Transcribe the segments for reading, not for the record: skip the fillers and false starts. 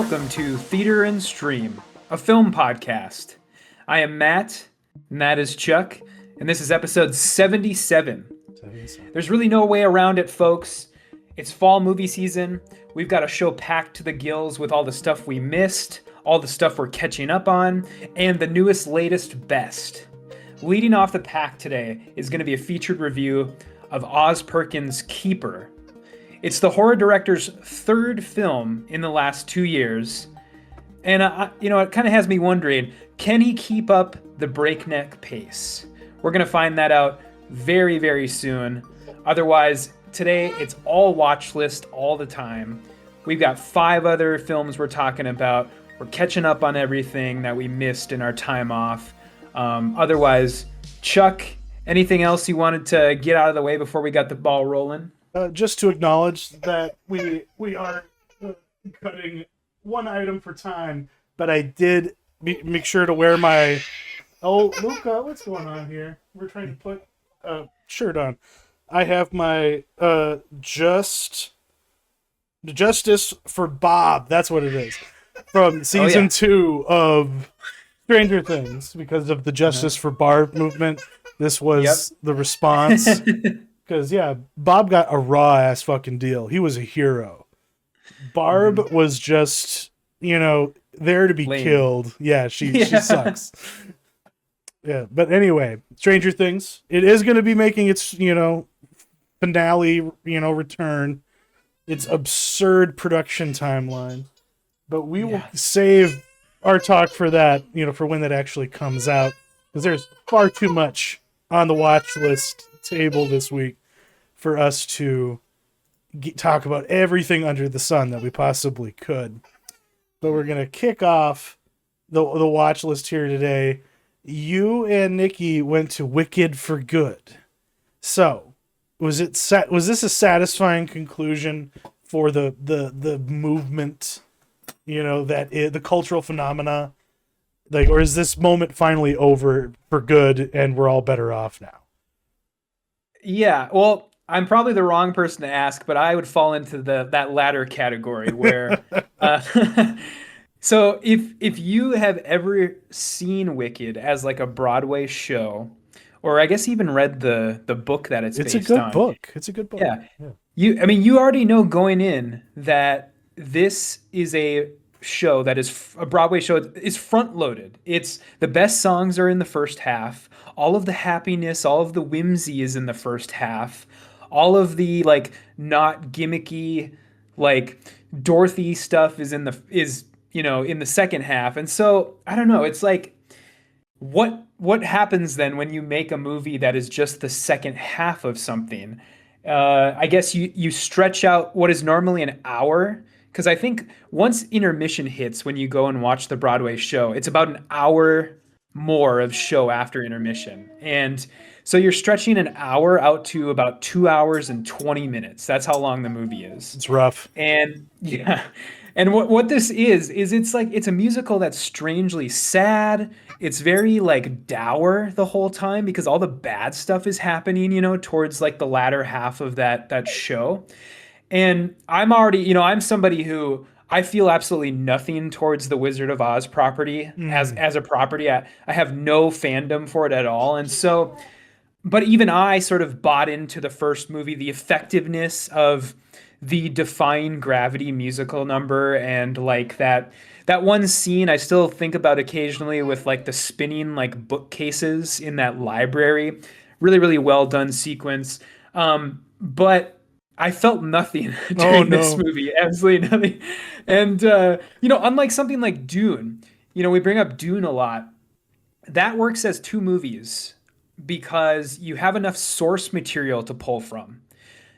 welcome to Theater and Stream, a film podcast. I am Matt, and that is Chuck, and this is episode 77. There's really no way around it, folks. It's fall movie season. We've got a show packed to the gills with all the stuff we missed, all the stuff we're catching up on, and the newest, latest, best. Leading off the pack today is going to be a featured review of Oz Perkins' Keeper. It's the horror director's third film in the last 2 years, and it kind of has me wondering, can he keep up the breakneck pace? We're going to find that out very, very soon. Otherwise, today it's all Watchlist all the time. We've got 5 other films we're talking about. We're catching up on everything that we missed in our time off. Otherwise, Chuck, anything else you wanted to get out of the way before we got the ball rolling? Just to acknowledge that we are cutting one item for time, but I did make sure to wear my... Oh, Luca, what's going on here? We're trying to put a shirt on. I have my Justice for Bob, that's what it is, from season 2 of Stranger Things, because of the Justice for Barb movement. This was the response. Because, Bob got a raw-ass fucking deal. He was a hero. Barb was just, there to be killed. Yeah, she sucks. Yeah, but anyway, Stranger Things. It is going to be making its, finale, return. Its absurd production timeline. But we will save our talk for that, for when that actually comes out. Because there's far too much on the watch list table this week for us to talk about everything under the sun that we possibly could. But we're going to kick off the watch list here today. You and Nikki went to Wicked for Good. So, was this a satisfying conclusion for the movement, the cultural phenomena? Or is this moment finally over for good and we're all better off now? Yeah, well, I'm probably the wrong person to ask, but I would fall into that latter category where... So if you have ever seen Wicked as like a Broadway show, or I guess even read the book that it's based on. It's a good book. Yeah. You already know going in that this is a show that is a Broadway show. It's front loaded. It's the best songs are in the first half. All of the happiness, all of the whimsy is in the first half. All of the not gimmicky Dorothy stuff is in the second half. And so I don't know, it's like what happens then when you make a movie that is just the second half of something? I guess you stretch out what is normally an hour, because I think once intermission hits when you go and watch the Broadway show, it's about an hour more of show after intermission. And so you're stretching an hour out to about 2 hours and 20 minutes. That's how long the movie is. It's rough. And and what this is it's a musical that's strangely sad. It's very dour the whole time because all the bad stuff is happening, towards the latter half of that show. And I'm already, I'm somebody who I feel absolutely nothing towards the Wizard of Oz property as a property. I have no fandom for it at all. And so, but even I sort of bought into the first movie, the effectiveness of the Defying Gravity musical number, and that one scene I still think about occasionally with the spinning bookcases in that library. Really, really well done sequence. But I felt nothing during this movie, absolutely nothing. And, unlike something like Dune, we bring up Dune a lot. That works as 2 movies because you have enough source material to pull from.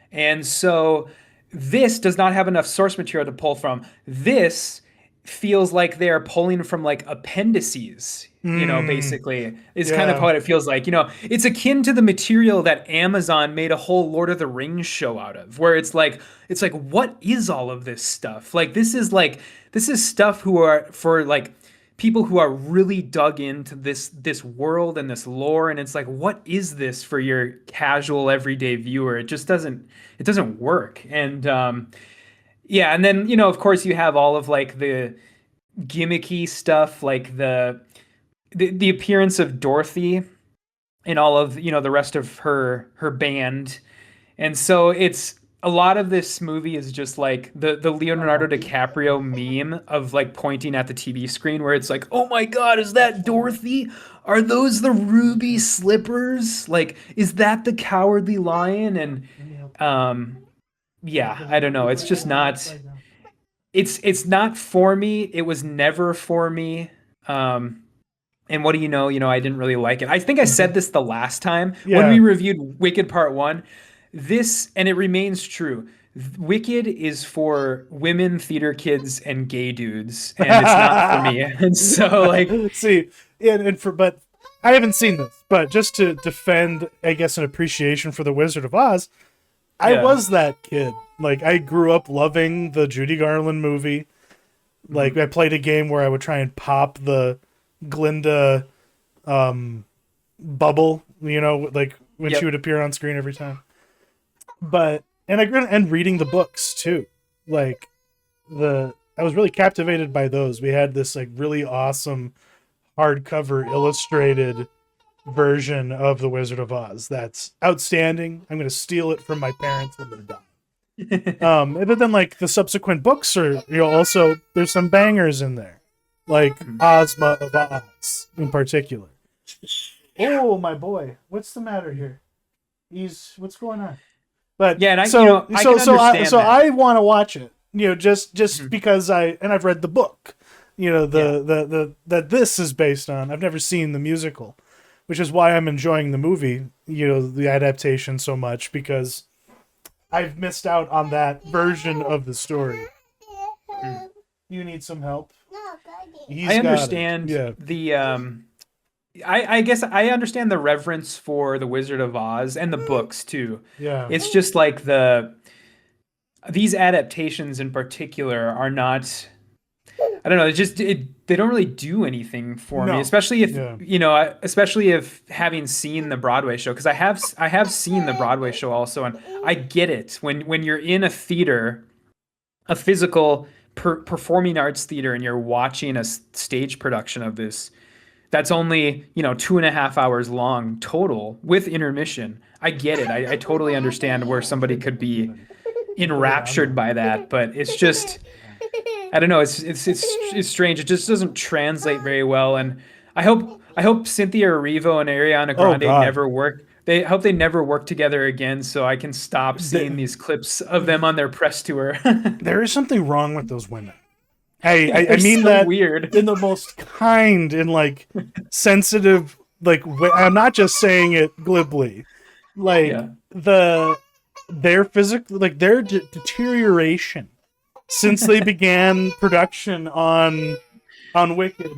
And so this does not have enough source material to pull from. This feels like they're pulling from appendices, basically is kind of what it feels like. It's akin to the material that Amazon made a whole Lord of the Rings show out of, where it's like, what is all of this stuff? This is stuff for people who are really dug into this world and this lore, and it's what is this for your casual everyday viewer? It just doesn't work. And yeah, and then, of course you have all of like the gimmicky stuff, like the appearance of Dorothy and all of, the rest of her band. And so it's a lot of this movie is just like the Leonardo DiCaprio meme of like pointing at the TV screen where it's like, "Oh my God, is that Dorothy? Are those the ruby slippers? Like, is that the Cowardly Lion?" And um yeah, I don't know. It's just not it's not for me. It was never for me. Um and what do you know? I didn't really like it. I think I said this the last time when Yeah. we reviewed Wicked Part 1. This, and it remains true. Wicked is for women, theater kids, and gay dudes, and it's not for me. And so, like, See, but I haven't seen this, but just to defend, I guess, an appreciation for the Wizard of Oz, I yeah. was that kid. Like, I grew up loving the Judy Garland movie. Like, I played a game where I would try and pop the Glinda bubble, like when she Yep. would appear on screen every time. But and reading the books too. Like I was really captivated by those. We had this like really awesome hardcover illustrated version of The Wizard of Oz that's outstanding. I'm going to steal it from my parents when they're done. But then like the subsequent books are, also there's some bangers in there, like Ozma of Oz in particular. Oh my boy, what's the matter here? What's going on? But Yeah, and I so can understand that. I want to watch it. Just Mhm. because I've read the book. Yeah. The that this is based on. I've never seen the musical, which is why I'm enjoying the movie. The adaptation so much because I've missed out on that version of the story. Mm. You need some help. I He's got it. understand Yeah. the I guess I understand the reverence for the Wizard of Oz and the books too. Yeah. It's just like these adaptations in particular are not, I don't know, they don't really do anything for me, No. especially if, Yeah. especially if having seen the Broadway show, because I have seen the Broadway show also, and I get it when you're in a theater, a physical performing arts theater, and you're watching a stage production of this that's only 2.5 hours long total with intermission. I get it. I totally understand where somebody could be enraptured by that, but it's just, I don't know. It's strange. It just doesn't translate very well, and I hope Cynthia Erivo and Ariana Oh Grande God. never work. I hope they never work together again, so I can stop seeing The, these clips of them on their press tour. there is something wrong with those women. I They're mean so that weird. in the most kind and like sensitive I'm not just saying it glibly. Like Yeah. their physical their deterioration since they began production on Wicked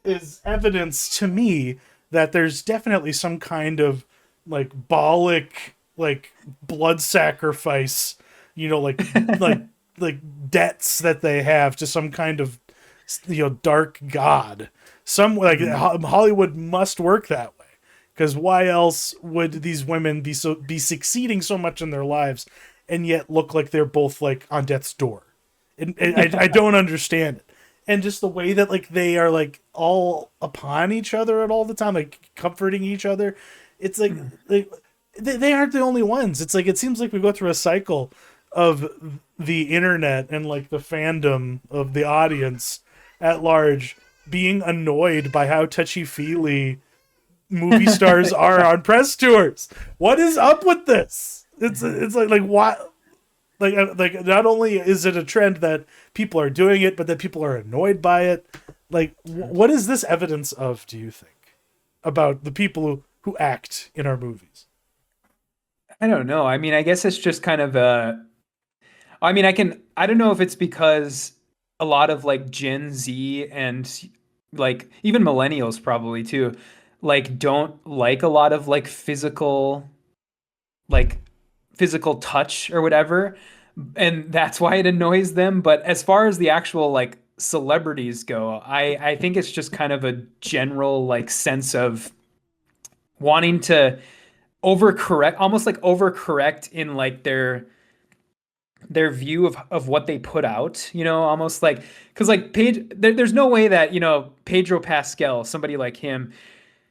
is evidence to me that there's definitely some kind of like Baalic like blood sacrifice, like like debts that they have to some kind of dark god. Some like Mhm. Hollywood must work that way because why else would these women be succeeding so much in their lives and yet look like they're both like on death's door? And I don't understand it. And just the way that like they are like all upon each other at all the time, like comforting each other. It's like they aren't the only ones. It's like it seems like we go through a cycle of the internet and like the fandom of the audience at large being annoyed by how touchy-feely movie stars are on press tours. What is up with this? It's like what like not only is it a trend that people are doing it, but that people are annoyed by it. Like what is this evidence of, do you think, about the people who act in our movies? I don't know. I mean, I guess it's just kind of I mean, I don't know if it's because a lot of like Gen Z and like even millennials probably too, like don't like a lot of like physical touch or whatever. And that's why it annoys them. But as far as the actual like celebrities go, I think it's just kind of a general like sense of wanting to overcorrect, almost like overcorrect in like their their view of what they put out, almost like because like there's no way that Pedro Pascal, somebody like him,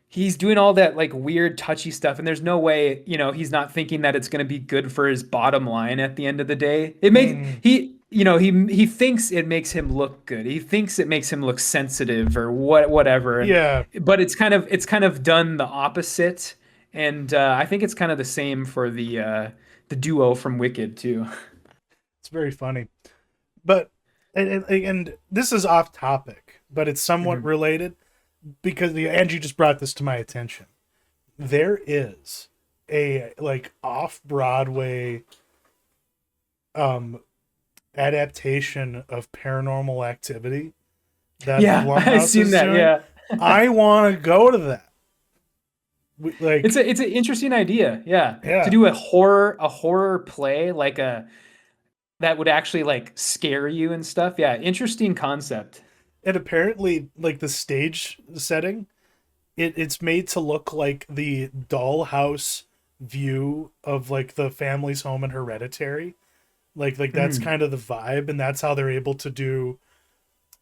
he's doing all that like weird touchy stuff, and there's no way he's not thinking that it's going to be good for his bottom line at the end of the day. It makes Mm, he thinks it makes him look good. He thinks it makes him look sensitive or whatever, and yeah, but it's kind of done the opposite. And I think it's kind of the same for the duo from Wicked too. it's very funny. But and this is off topic, but it's somewhat Mhm. related because Angie just brought this to my attention. There is a like off Broadway um adaptation of Paranormal Activity that Yeah, I've Blumhouse seen is that. doing. Yeah. I want to go to that. It's Like, a it's an interesting idea. Yeah. To yeah. do a horror play like a that would actually like scare you and stuff. Yeah, interesting concept. And apparently, like the stage setting, it's made to look like the dollhouse view of like the family's home in Hereditary. Like that's Mm, kind of the vibe, and that's how they're able to do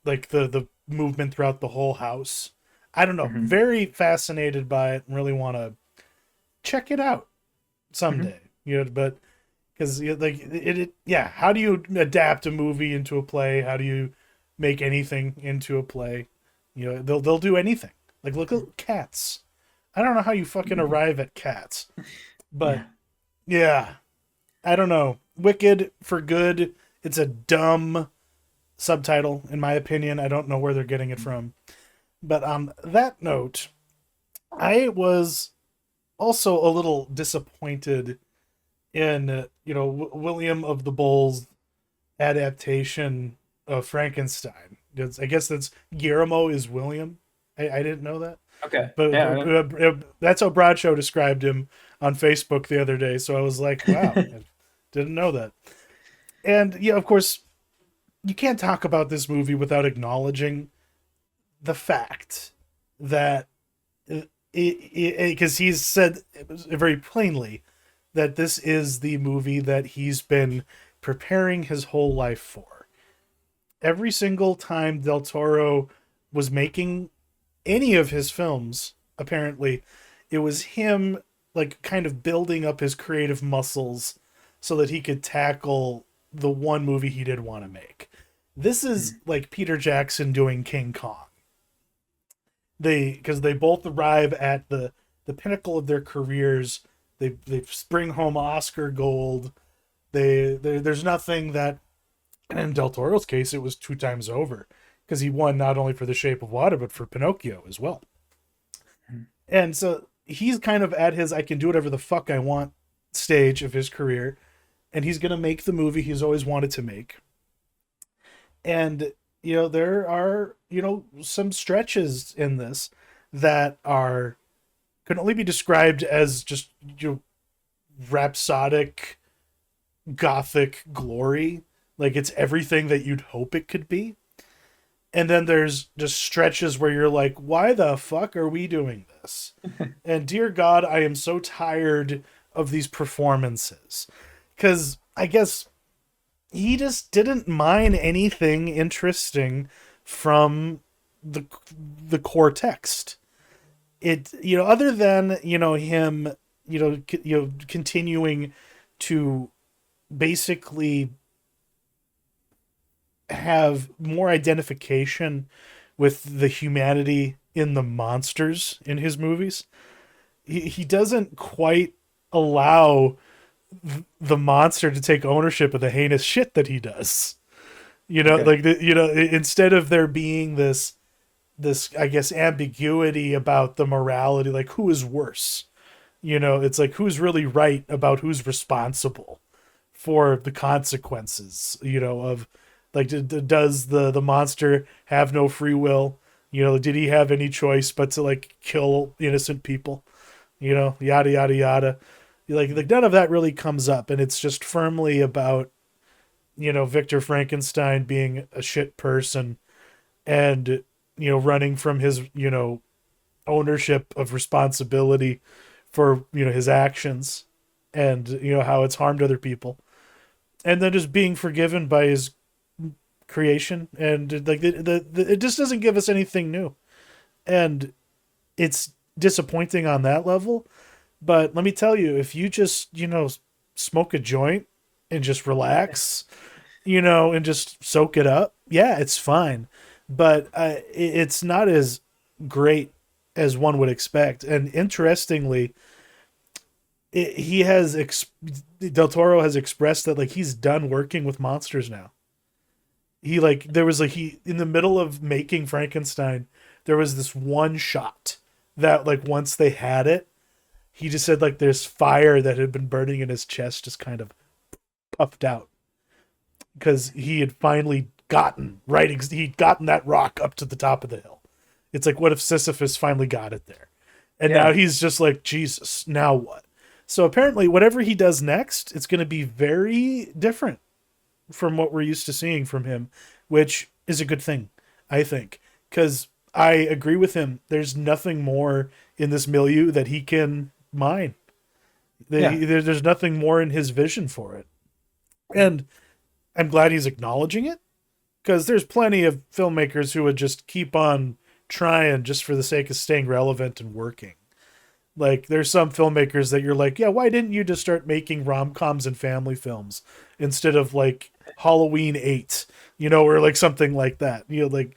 like the movement throughout the whole house. I don't know. hmm Very fascinated by it and really want to check it out hmm someday. But because like yeah, how do you adapt a movie into a play? How do you make anything into a play? They'll do anything. Like look at Cats. I don't know how you fucking arrive at Cats, but Yeah. yeah, I don't know. Wicked for good. It's a dumb subtitle in my opinion. I don't know where they're getting it from. But on that note, I was also a little disappointed in William of the Bull's adaptation of Frankenstein. I guess that's Guillermo is William. I didn't know that, Okay. but, Yeah. that's how Broadshow described him on Facebook the other day. So I was like, wow, I didn't know that. And yeah, of course, you can't talk about this movie without acknowledging the fact that because he's said very plainly that this is the movie that he's been preparing his whole life for. Every single time Del Toro was making any of his films, apparently, it was him like kind of building up his creative muscles so that he could tackle the one movie he did want to make. This is like Peter Jackson doing King Kong. Because they both arrive at the pinnacle of their careers. They bring home Oscar gold. There's nothing that, and in Del Toro's case, it was 2 times over because he won not only for The Shape of Water but for Pinocchio as well. And so he's kind of at his I can do whatever the fuck I want stage of his career, and he's gonna make the movie he's always wanted to make. And there are some stretches in this that are can only be described as just rhapsodic gothic glory. Like it's everything that you'd hope it could be. And then there's just stretches where you're like, why the fuck are we doing this? And dear God, I am so tired of these performances. Because I guess he just didn't mine anything interesting from the core text. It other than him continuing to basically have more identification with the humanity in the monsters in his movies. He doesn't quite allow the monster to take ownership of the heinous shit that he does. Okay. Like instead of there being this I guess ambiguity about the morality, like who is worse. It's like who's really right about who's responsible for the consequences. Of like does the monster have no free will? Did he have any choice but to like kill innocent people? Yada yada yada. Like none of that really comes up, and it's just firmly about Victor Frankenstein being a shit person and running from his ownership of responsibility for his actions and how it's harmed other people. and then just being forgiven by his creation, and like it just doesn't give us anything new, and it's disappointing on that level. But let me tell you, if you just smoke a joint and just relax, and just soak it up, yeah, it's fine. But it's not as great as one would expect. And interestingly, he has Del Toro has expressed that like he's done working with monsters now. He like there was like he in the middle of making Frankenstein, there was this one shot that like once they had it, he just said like there's fire that had been burning in his chest just kind of puffed out because he had finally he'd gotten that rock up to the top of the hill. It's like, what if Sisyphus finally got it there? And now he's just like, Jesus, now what? So apparently whatever he does next, it's going to be very different from what we're used to seeing from him, which is a good thing, I think, because I agree with him. There's nothing more in this milieu that he can mine. There's nothing more in his vision for it. And I'm glad he's acknowledging it, because there's plenty of filmmakers who would just keep on trying just for the sake of staying relevant and working. Like, there's some filmmakers that you're like, yeah, why didn't you just start making rom-coms and family films instead of like Halloween 8, or like something like that? You're like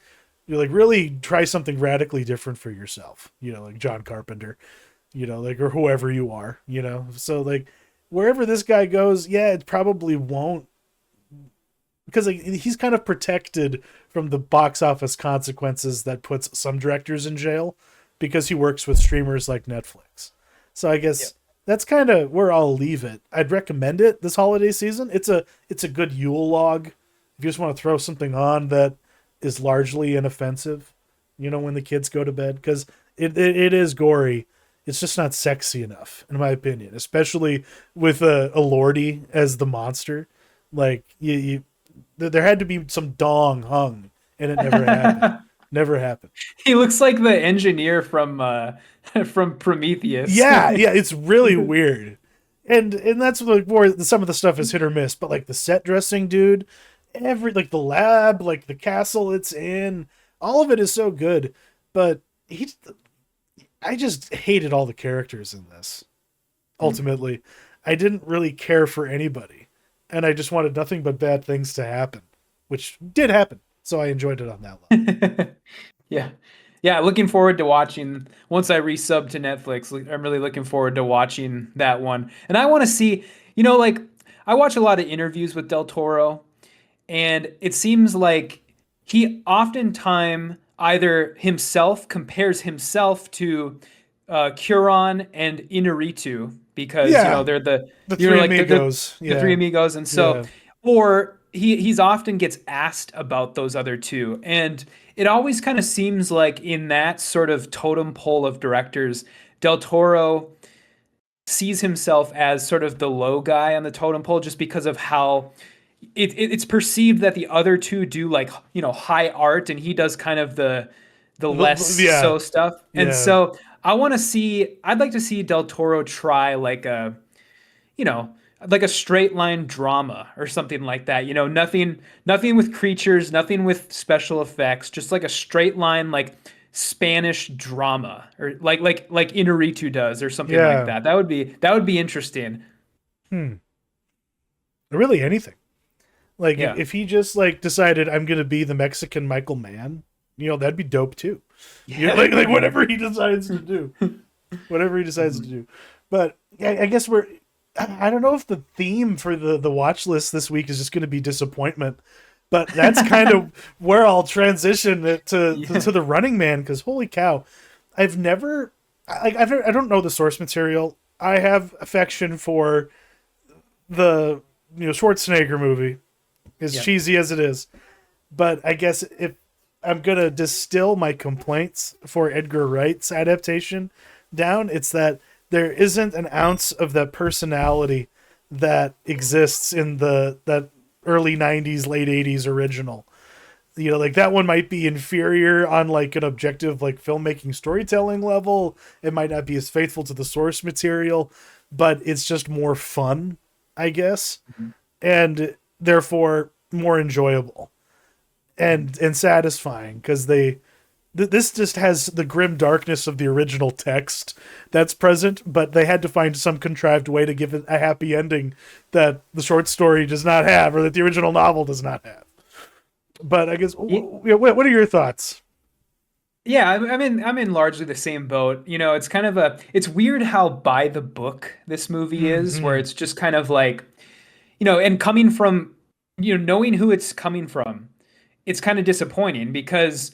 really try something radically different for yourself, like John Carpenter, like, or whoever you are, So like wherever this guy goes, yeah, it probably won't, because like he's kind of protected from the box office consequences that puts some directors in jail, because he works with streamers like Netflix. So I guess that's kind of where I'll leave it. I'd recommend it this holiday season. It's a good Yule log if you just want to throw something on that is largely inoffensive, when the kids go to bed, because it is gory. It's just not sexy enough, in my opinion, especially with a Lordy as the monster. Like, there had to be some dong hung, and it never happened. Never happened. He looks like the engineer from from Prometheus. Yeah, it's really weird. And that's like where some of the stuff is hit or miss, but like the set dressing dude, like the lab, like the castle it's in, all of it is so good. But I just hated all the characters in this. Ultimately, I didn't really care for anybody, and I just wanted nothing but bad things to happen, which did happen. So I enjoyed it on that level. Yeah, looking forward to watching once I resub to Netflix. I'm really looking forward to watching that one. And I want to see, like I watch a lot of interviews with Del Toro, and it seems like he oftentimes either himself compares himself to Cuarón and Inarritu, because they're the three amigos, the three amigos, and so or he's often gets asked about those other two, and it always kind of seems like in that sort of totem pole of directors, Del Toro sees himself as sort of the low guy on the totem pole, just because of how it's perceived that the other two do like high art, and he does kind of the less so stuff. And so I'd like to see Del Toro try like a like a straight line drama or something like that. Nothing with creatures, nothing with special effects, just like a straight line like Spanish drama, or like Inarritu does, or something like that. That would be interesting. Really anything. Like if he just like decided I'm gonna be the Mexican Michael Mann, that'd be dope too. Like whatever he decides to do. Whatever he decides to do. But I guess I don't know if the theme for the watch list this week is just going to be disappointment, but that's kind of where I'll transition it to the Running Man, because holy cow, I don't know the source material. I have affection for the Schwarzenegger movie, as cheesy as it is, but I guess if I'm gonna distill my complaints for Edgar Wright's adaptation down, it's that there isn't an ounce of that personality that exists in that early 90s, late 80s original. Like that one might be inferior on like an objective like filmmaking storytelling level. It might not be as faithful to the source material, but it's just more fun, I guess. Mm-hmm. And therefore more enjoyable and satisfying, because this just has the grim darkness of the original text that's present, but they had to find some contrived way to give it a happy ending that the short story does not have, or that the original novel does not have. But I guess, what are your thoughts? Yeah, I'm in largely the same boat. It's kind of it's weird how by the book this movie is, where Hmm. it's just kind of like, and coming from, knowing who it's coming from, it's kind of disappointing because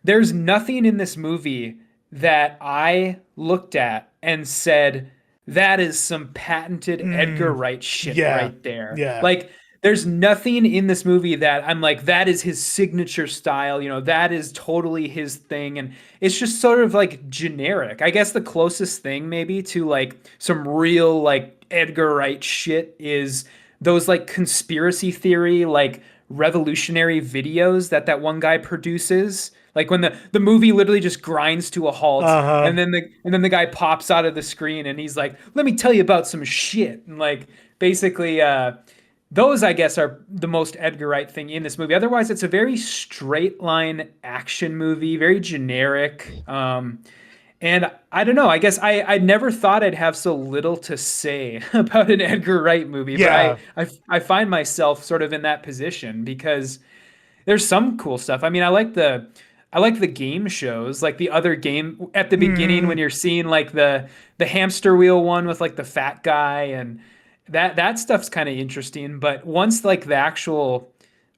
there's nothing in this movie that I looked at and said, that is some patented Edgar Mm, Wright shit yeah, right there. yeah. Like, there's nothing in this movie that I'm like, that is his signature style, that is totally his thing. And it's just sort of like generic. I guess the closest thing maybe to like some real like Edgar Wright shit is those like conspiracy theory, like revolutionary videos that one guy produces, like when the movie literally just grinds to a halt, Uh-huh. and then the guy pops out of the screen and he's like, "Let me tell you about some shit." And like basically those I guess are the most Edgar Wright thing in this movie. Otherwise it's a very straight line action movie, very generic. And I don't know. I guess I never thought I'd have so little to say about an Edgar Wright movie, but Yeah. I find myself sort of in that position because there's some cool stuff. I mean, I like the game shows, like the other game at the beginning when Hmm. you're seeing like the hamster wheel one with like the fat guy, and that stuff's kind of interesting. But once like the actual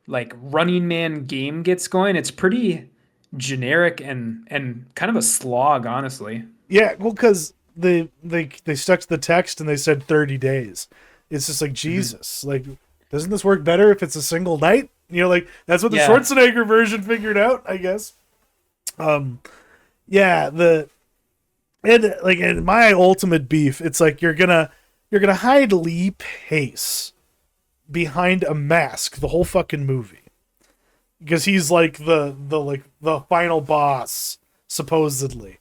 like Running Man game gets going, it's pretty generic and kind of a slog, honestly. Yeah, well, because they stuck to the text and they said 30 days. It's just like, Mhm. Jesus, like, doesn't this work better if it's a single night? Like, that's what the Yeah. Schwarzenegger version figured out, I guess. Um, yeah, and my ultimate beef, it's like you're gonna hide Lee Pace behind a mask the whole fucking movie, because he's like the final boss supposedly.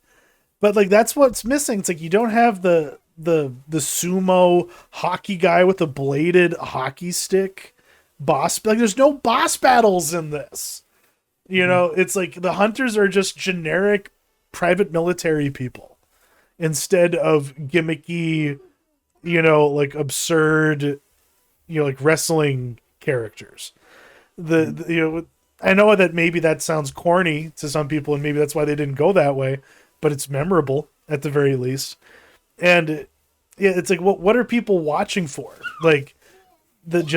But like, that's what's missing. It's like you don't have the sumo hockey guy with a bladed hockey stick boss. Like, there's no boss battles in this. Mhm. It's like the hunters are just generic private military people instead of gimmicky, like absurd, like wrestling characters. Mhm. I know that maybe that sounds corny to some people, and maybe that's why they didn't go that way, but it's memorable at the very least. And yeah, it's like, what are people watching for? Like, the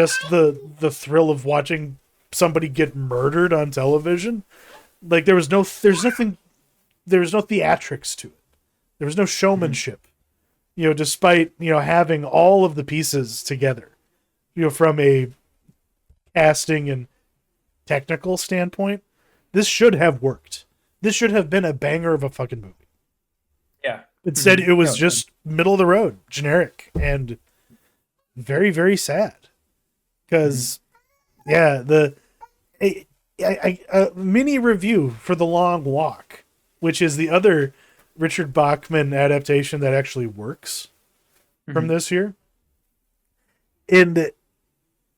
thrill of watching somebody get murdered on television. Like, there was no theatrics to it. There was no Mhm. showmanship. Despite having all of the pieces together. From a casting and technical standpoint, this should have worked. This should have been a banger of a fucking movie. Yeah. Instead, Mhm. it was No. just middle of the road, generic, and very, very sad. Mhm. Because, yeah, a mini review for The Long Walk, which is the other Richard Bachman adaptation that actually works from Mhm. this year. And,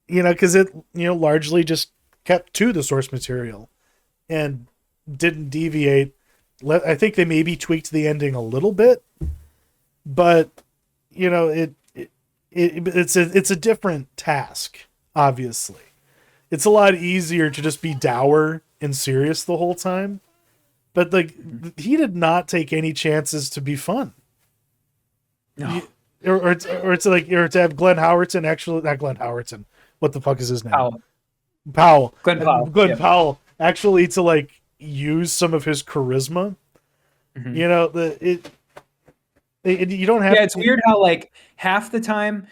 because it, largely just kept to the source material and didn't deviate. I think they maybe tweaked the ending a little bit, but it's a different task. Obviously, it's a lot easier to just be dour and serious the whole time. But like, Mhm. he did not take any chances to be fun. No. Or to have Glenn Howerton, actually, not Glenn Howerton. What the fuck is his name? Powell. Powell. Glenn Powell. Glenn Yeah. Powell, actually, to like use some of his charisma. Mhm. You don't Yeah, have it's weird how like half the time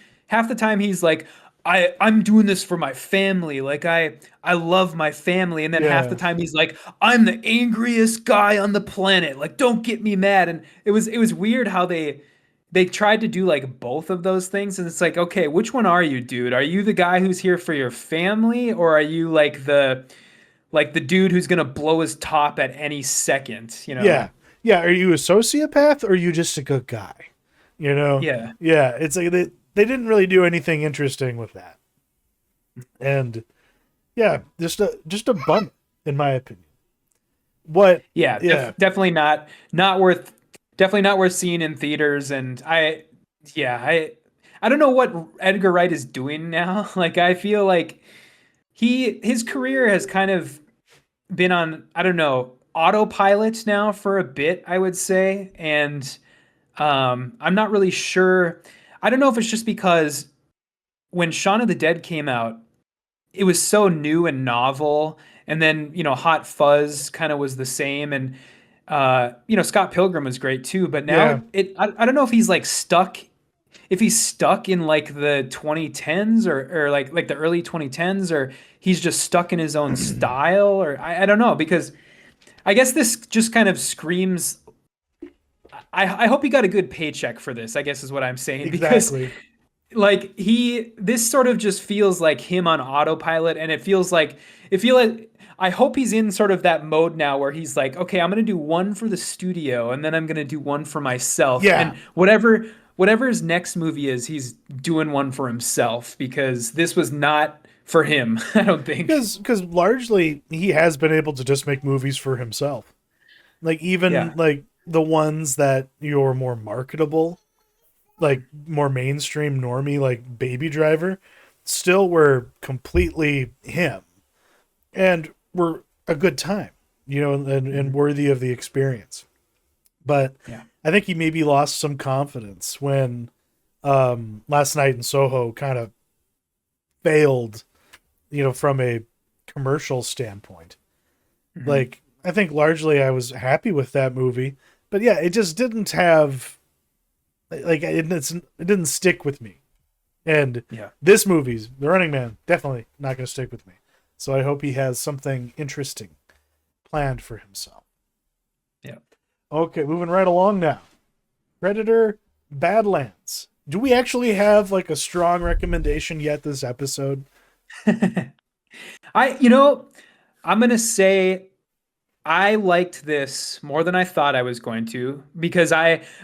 he's like, I'm doing this for my family. Like I love my family. And then half the yeah. time he's like, I'm the angriest guy on the planet. Like, don't get me mad. And it was weird how they tried to do like both of those things. And it's like, okay, which one are you, dude? Are you the guy who's here for your family, or are you like the dude who's gonna blow his top at any second, you know? Yeah. Yeah. Are you a sociopath, or are you just a good guy? You know? Yeah. Yeah. It's like they didn't really do anything interesting with that. And yeah, just a bummer in my opinion. What? Yeah, Yeah, definitely not worth definitely not worth seeing in theaters. And yeah, I don't know what Edgar Wright is doing now. Like I feel like his career has kind of been on, I don't know, autopilot now for a bit, I would say. And I'm not really sure. I don't know if it's just because when Shaun of the Dead came out, it was so new and novel. And then, Hot Fuzz kind of was the same. And, Scott Pilgrim was great too. But now yeah. I don't know if he's like stuck, if he's stuck in like the 2010s or like the early 2010s, or he's just stuck in his own style, or I don't know, because I guess this just kind of screams. I hope he got a good paycheck for this, I guess is what I'm saying, because Exactly. like this sort of just feels like him on autopilot, and it feel like I hope he's in sort of that mode now where he's like, okay, I'm gonna do one for the studio and then I'm gonna do one for myself, Yeah, and whatever his next movie is, he's doing one for himself, because this was not for him. I don't think. because largely he has been able to just make movies for himself. Like even Yeah. like the ones that you're more marketable, like more mainstream normie, like Baby Driver, still were completely him and were a good time, and Mhm. worthy of the experience. But Yeah. I think he maybe lost some confidence when Last Night in Soho kind of failed, from a commercial standpoint. Mhm. Like I think largely I was happy with that movie, but yeah, it just didn't have like it didn't stick with me. And Yeah. this movie's The Running Man definitely not going to stick with me. So I hope he has something interesting planned for himself. Yeah. Okay, moving right along now. Predator Badlands. Do we actually have like a strong recommendation yet this episode? I I'm gonna say I liked this more than I thought I was going to, because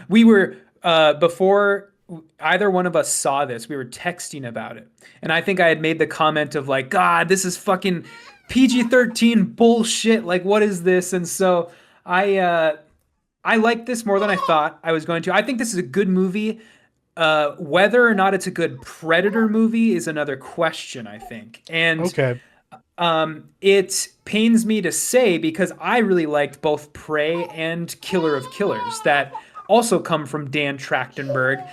we were before either one of us saw this, we were texting about it. And I think I had made the comment of like, God, this is fucking PG-13 bullshit. Like, what is this? And so I uh I liked this more than I thought I was going to. I think this is a good movie. Whether or not it's a good Predator movie is another question, I think. And Okay. it pains me to say, because I really liked both Prey and Killer of Killers, that also come from Dan Trachtenberg,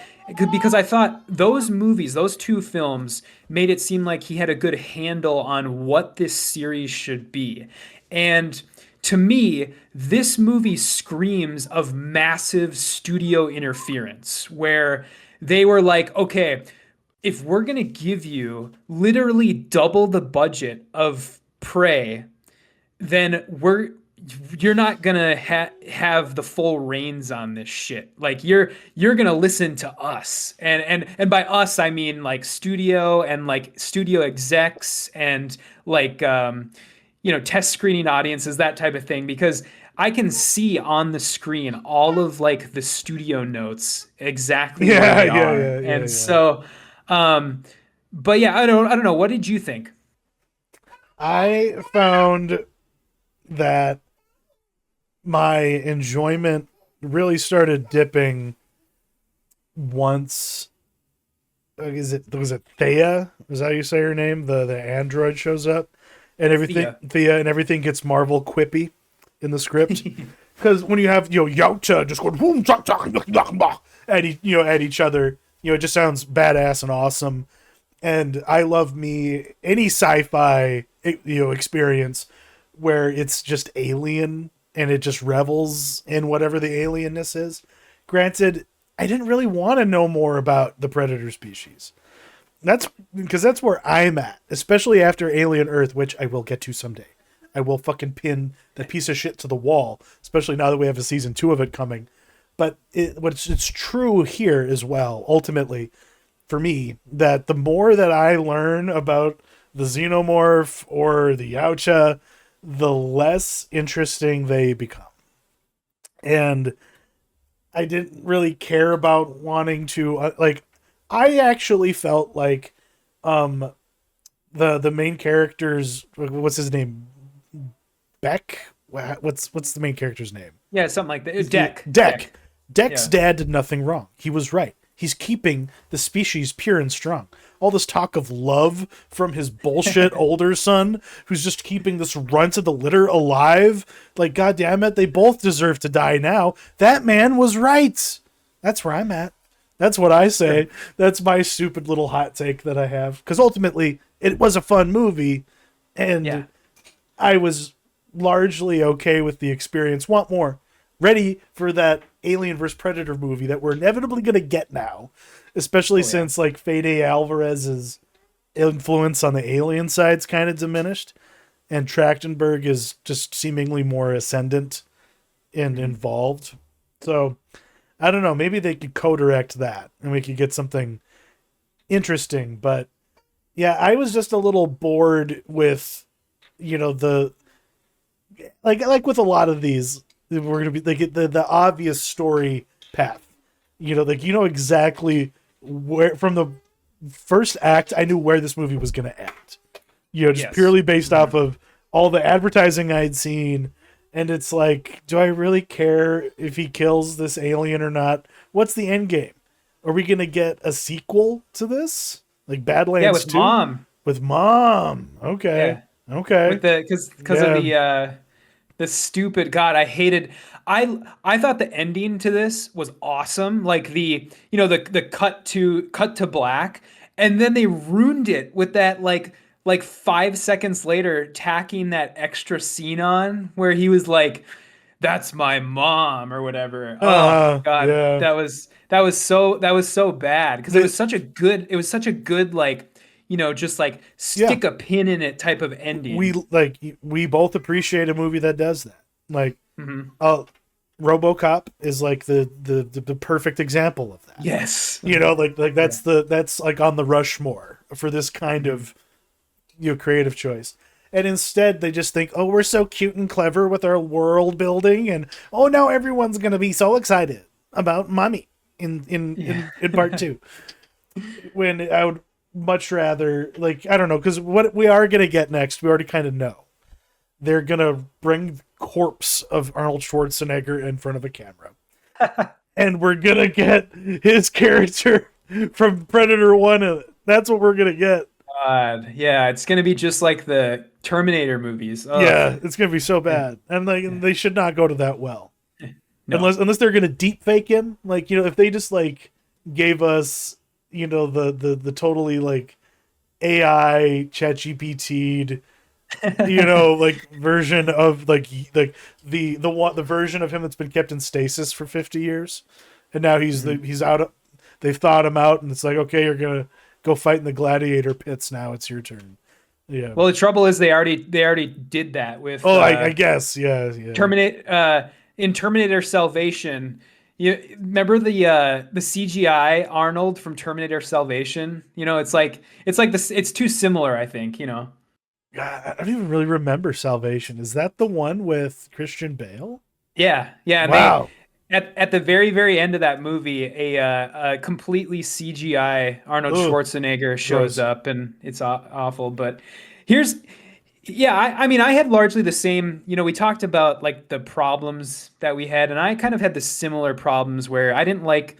because I thought those movies, those two films, made it seem like he had a good handle on what this series should be. And to me, this movie screams of massive studio interference, where they were like, okay, if we're going to give you literally double the budget of Prey, then you're not gonna have the full reins on this shit. Like you're gonna listen to us, and by us I mean like studio and like studio execs and like test screening audiences, that type of thing, because I can see on the screen all of like the studio notes exactly where Yeah, they yeah, are, yeah, yeah, and yeah. so um but yeah, I don't know, what did you think? I found that my enjoyment really started dipping once. Was it Thea? Is that how you say her name? The android shows up, and everything Thea. Thea and everything gets Marvel quippy in the script. Because when you have Yautja just going boom, at each other, it just sounds badass and awesome. And I love me any sci-fi experience where it's just alien and it just revels in whatever the alienness is. Granted, I didn't really want to know more about the predator species. That's because that's where I'm at, especially after Alien Earth, which I will get to someday. I will fucking pin that piece of shit to the wall, especially now that we have a season 2 of it coming. But it's true here as well, ultimately, for me, that the more that I learn about the xenomorph or the Yautja, the less interesting they become. And I didn't really care about wanting to like. I actually felt like um the main character's, what's his name? Beck. What's the main character's name? Yeah, something like that. Deck. Deck. Deck. Deck's Yeah. dad did nothing wrong. He was right. He's keeping the species pure and strong. All this talk of love from his bullshit older son, who's just keeping this runt of the litter alive. Like, goddamn it, they both deserve to die now. That man was right. That's where I'm at. That's what I say. That's my stupid little hot take that I have. Because ultimately, it was a fun movie, Yeah. and I was largely okay with the experience. Want more? Ready for that Alien vs Predator movie that we're inevitably going to get now, especially Oh yeah. since like Fede Alvarez's influence on the alien side's kind of diminished, and Trachtenberg is just seemingly more ascendant and involved. So I don't know. Maybe they could co-direct that, and we could get something interesting. But yeah, I was just a little bored with, the like with a lot of these, we're gonna be like the obvious story path. Like exactly where from the first act, I knew where this movie was gonna end. Just Yes. purely based off of all the advertising I'd seen. And it's like, do I really care if he kills this alien or not? What's the end game? Are we gonna get a sequel to this, like Yeah, Badlands with 2? mom. With mom? Yeah. Okay, okay, With the because of yeah. the stupid God, I hated I thought the ending to this was awesome. Like the cut to black, and then they ruined it with that like 5 seconds later tacking that extra scene on where he was like, "That's my mom" or whatever. Oh God, Yeah. that was so bad because The, it was such a good like just like yeah. stick a pin in it type of ending. We both appreciate a movie that does that. Like, Hmm. uh, RoboCop is like the perfect example of that. Yes. Like Yeah. that's like on the Rushmore for this kind Mhm. of creative choice. And instead they just think, oh, we're so cute and clever with our world building, and oh, now everyone's gonna be so excited about mommy Yeah. in part two. When I would much rather, like, I don't know, because what we are gonna get next, we already kind of know. They're gonna bring the corpse of Arnold Schwarzenegger in front of a camera, and we're gonna get his character from Predator One. That's what we're gonna get. God. Yeah, it's gonna be just like the Terminator movies. Ugh. Yeah, it's gonna be so Yeah. bad, and like they should not go to that well, No. unless they're gonna deep fake him. Like, if they just like gave us the totally like AI chat GPT'd like version of like the version of him that's been kept in stasis for 50 years, and now Mhm. he's out. They've thawed him out, and it's like, okay, you're gonna go fight in the gladiator pits now. It's your turn. Yeah. Well, the trouble is they already did that with Oh, I guess. Yeah. Yeah. In Terminator Salvation. You remember the CGI Arnold from Terminator Salvation? It's like this. It's too similar, I think. God, I don't even really remember Salvation. Is that the one with Christian Bale? Yeah, yeah, and they Wow. at the very very end of that movie, a completely CGI Arnold Ugh, Schwarzenegger shows gross. up, and it's awful. But here's, yeah, I mean, I had largely the same. We talked about like the problems that we had, and I kind of had the similar problems where I didn't like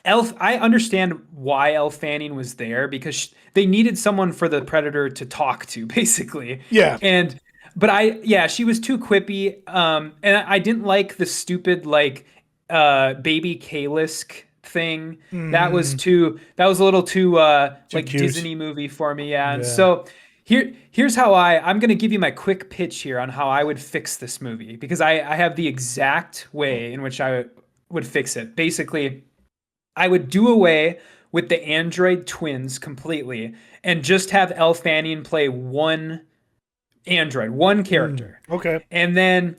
Elf. I understand why Elle Fanning was there because they needed someone for the Predator to talk to, basically. Yeah. And but yeah, she was too quippy. And I didn't like the stupid like baby Kalisk thing. Hmm. That was a little too Too like cute. Disney movie for me. Yeah. And Yeah. so here's how I'm gonna give you my quick pitch here on how I would fix this movie because I have the exact way in which I would fix it. Basically, I would do away with the android twins completely and just have Elle Fanning play one android, one character. Okay. And then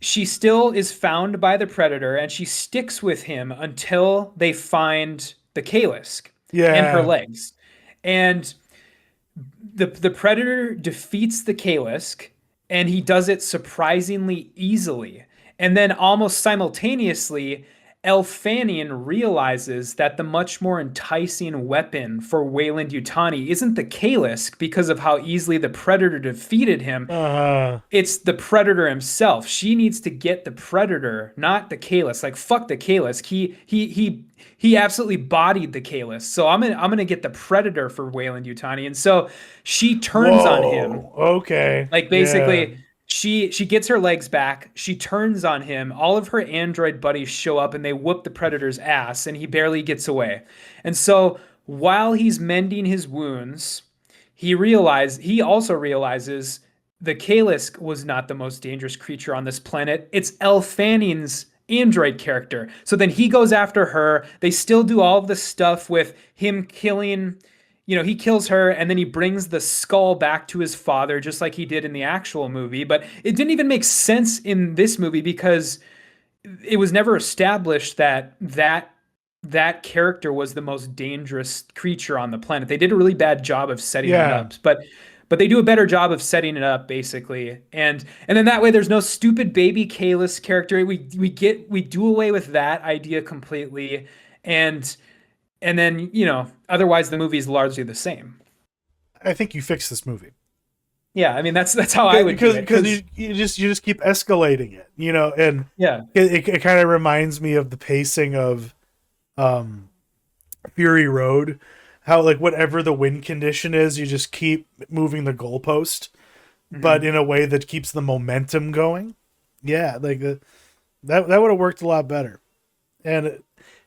she still is found by the predator and she sticks with him until they find the Kalisk and her Yeah. legs. And the predator defeats the Kalisk and he does it surprisingly easily. And then almost simultaneously, Elle Fanning realizes that the much more enticing weapon for Wayland Yutani isn't the Kalisk because of how easily the Predator defeated him. Uh, It's the Predator himself. She needs to get the Predator, not the Kalis. Like fuck the Kalis. He absolutely bodied the Kalis. So I'm gonna get the Predator for Wayland Yutani. And so she turns on him. whoa. Okay. Like Yeah. basically she gets her legs back, she turns on him, all of her android buddies show up and they whoop the Predator's ass and he barely gets away. And so while he's mending his wounds, he also realizes the Kalisk was not the most dangerous creature on this planet. It's Elle Fanning's android character. So then he goes after her. They still do all of the stuff with him killing, he kills her and then he brings the skull back to his father, just like he did in the actual movie. But it didn't even make sense in this movie because it was never established that character was the most dangerous creature on the planet. They did a really bad job of setting it Yeah. up, but they do a better job of setting it up basically. And then that way there's no stupid baby Kalis character. We do away with that idea completely. And then, otherwise the movie is largely the same. I think you fixed this movie. Yeah, I mean that's how I would do it. Because you just keep escalating it, and Yeah. it kind of reminds me of the pacing of Fury Road, how like whatever the win condition is, you just keep moving the goalpost, but Mhm. in a way that keeps the momentum going. Yeah, like that would have worked a lot better, and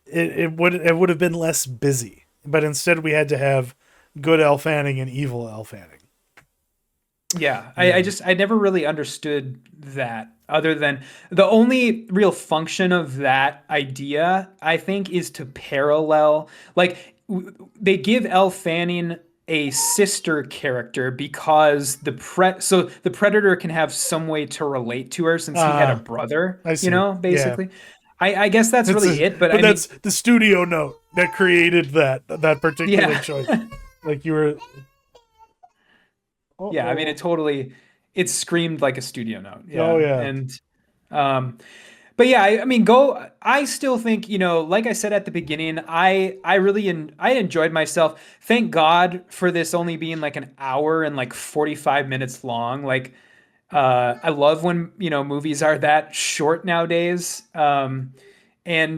it would have been less busy. But instead, we had to have good Elle Fanning and evil Elle Fanning. Yeah, Yeah. I never really understood that other than the only real function of that idea, I think, is to parallel, like they give Elle Fanning a sister character because so the Predator can have some way to relate to her since he had a Ah, brother, I see. Yeah, basically. I guess that's that's really it, but but I mean, that's the studio note that created that particular yeah. choice. Like you were. Yeah, I mean Oh, it screamed like a studio note. oh Yeah. yeah, And um but yeah, I mean I still think, like I said at the beginning, I enjoyed myself. Thank God for this only being like an hour and like 45 minutes long. Like I love when, movies are that short nowadays. And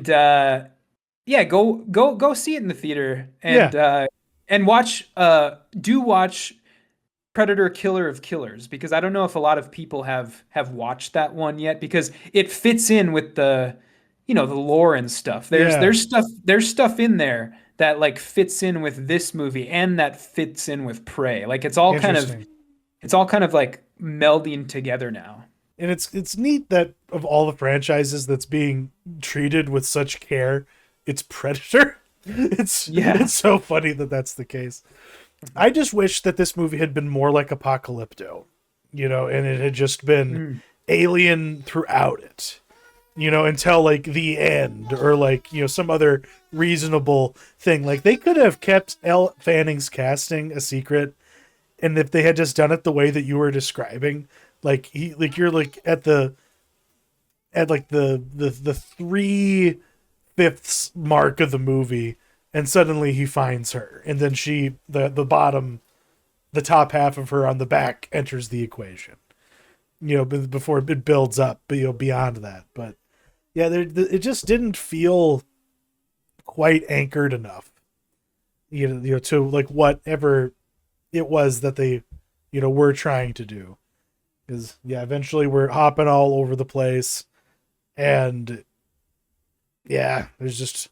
yeah, go see it in the theater yeah. and watch Predator Killer of Killers because I don't know if a lot of people have watched that one yet because it fits in with the lore and stuff. There's Yeah, there's stuff there's stuff in there that like fits in with this movie and that fits in with Prey. Like interesting. it's all kind of like melding together now. And it's neat that of all the franchises that's being treated with such care, it's Predator. Yeah. It's so funny that that's the case. I just wish that this movie had been more like Apocalypto, and it had just been Mm. alien throughout it, until like the end or like, some other reasonable thing. Like they could have kept Elle Fanning's casting a secret, and if they had just done it the way that you were describing, you're like at like the 3/5 mark of the movie, and suddenly he finds her, and then the top half of her on the back enters the equation. Before it builds up, but beyond that. But yeah, it just didn't feel quite anchored enough. To like whatever it was that they, were trying to do. Because yeah, eventually we're hopping all over the place, and yeah, there's just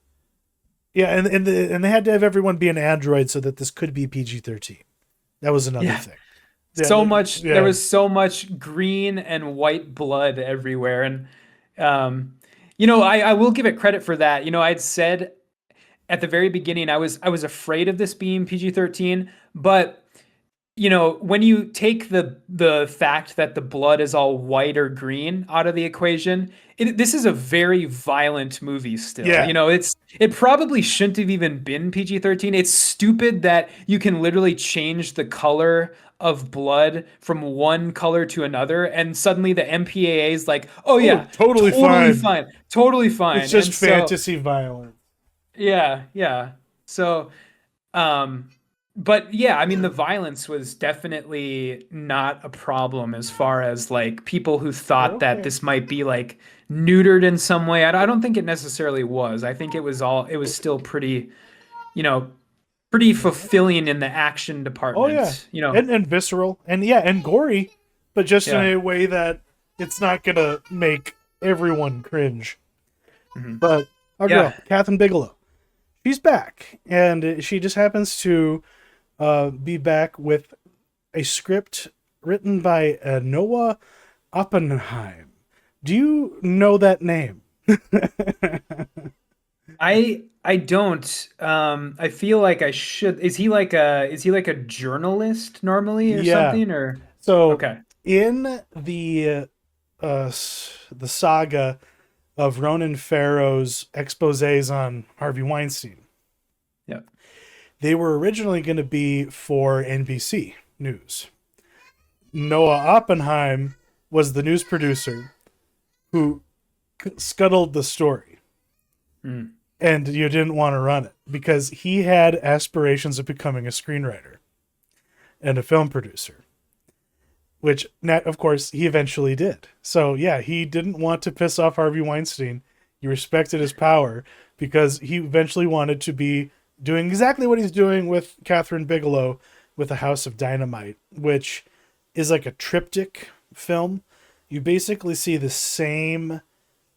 and they had to have everyone be an android so that this could be PG-13. That was another Yeah. thing. There Yeah, was so much green and white blood everywhere. And, I will give it credit for that. I'd said at the very beginning, I was afraid of this being PG-13, but when you take the fact that the blood is all white or green out of the equation, this is a very violent movie still. Yeah. It probably shouldn't have even been PG-13. It's stupid that you can literally change the color of blood from one color to another, and suddenly the MPAA is like, "Oh Oh, yeah, totally totally fine. fine. Totally It's fine." just And so, fantasy violence. yeah, yeah. So, um, but yeah, I mean, the violence was definitely not a problem as far as like people who thought that Okay. this might be like neutered in some way. I don't think it necessarily was. I think it was still pretty, you know, pretty fulfilling in the action Oh yeah, department, and visceral, and yeah, and gory, but just in Yeah. a way that it's not gonna make everyone cringe. Hmm. But our girl, Yeah. Catherine Bigelow, she's back, and she just happens to be back with a script written by Noah Oppenheim. Do you know that name? I don't. I feel like I should. Is he like a journalist normally or Yeah. something or So okay. in the saga of Ronan Farrow's exposés on Harvey Weinstein, Yeah. they were originally going to be for NBC News. Noah Oppenheim was the news producer who scuttled the story, Mm. and you didn't want to run it because he had aspirations of becoming a screenwriter and a film producer, which, of course, he eventually did. So, yeah, he didn't want to piss off Harvey Weinstein. He respected his power because he eventually wanted to be doing exactly what he's doing with Catherine Bigelow with the House of Dynamite, which is like a triptych film. You basically see the same,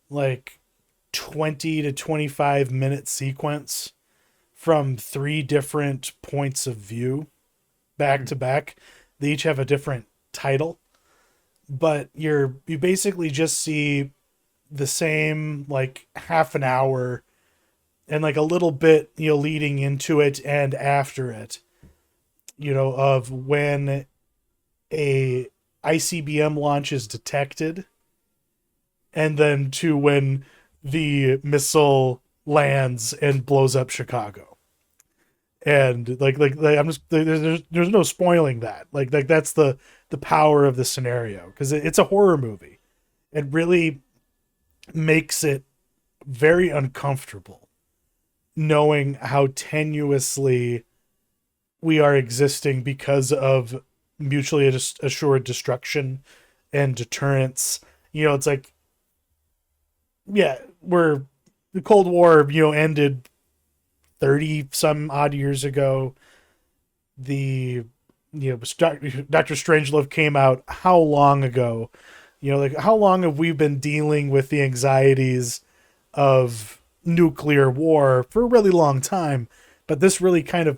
like, 20 to 25 minute sequence from three different points of view back Mm. to back. They each have a different title, but you basically just see the same like half an hour and like a little bit, leading into it and after it, of when a ICBM launch is detected, and then to when the missile lands and blows up Chicago. And like I'm just there's no spoiling that. Like that's the power of the scenario because it's a horror movie. It really makes it very uncomfortable knowing how tenuously we are existing because of mutually assured destruction and deterrence. It's like, yeah, we're the Cold War, ended 30 some odd years ago. The Doctor Strangelove came out how long ago? Like how long have we been dealing with the anxieties of nuclear war for a really long time? But this really kind of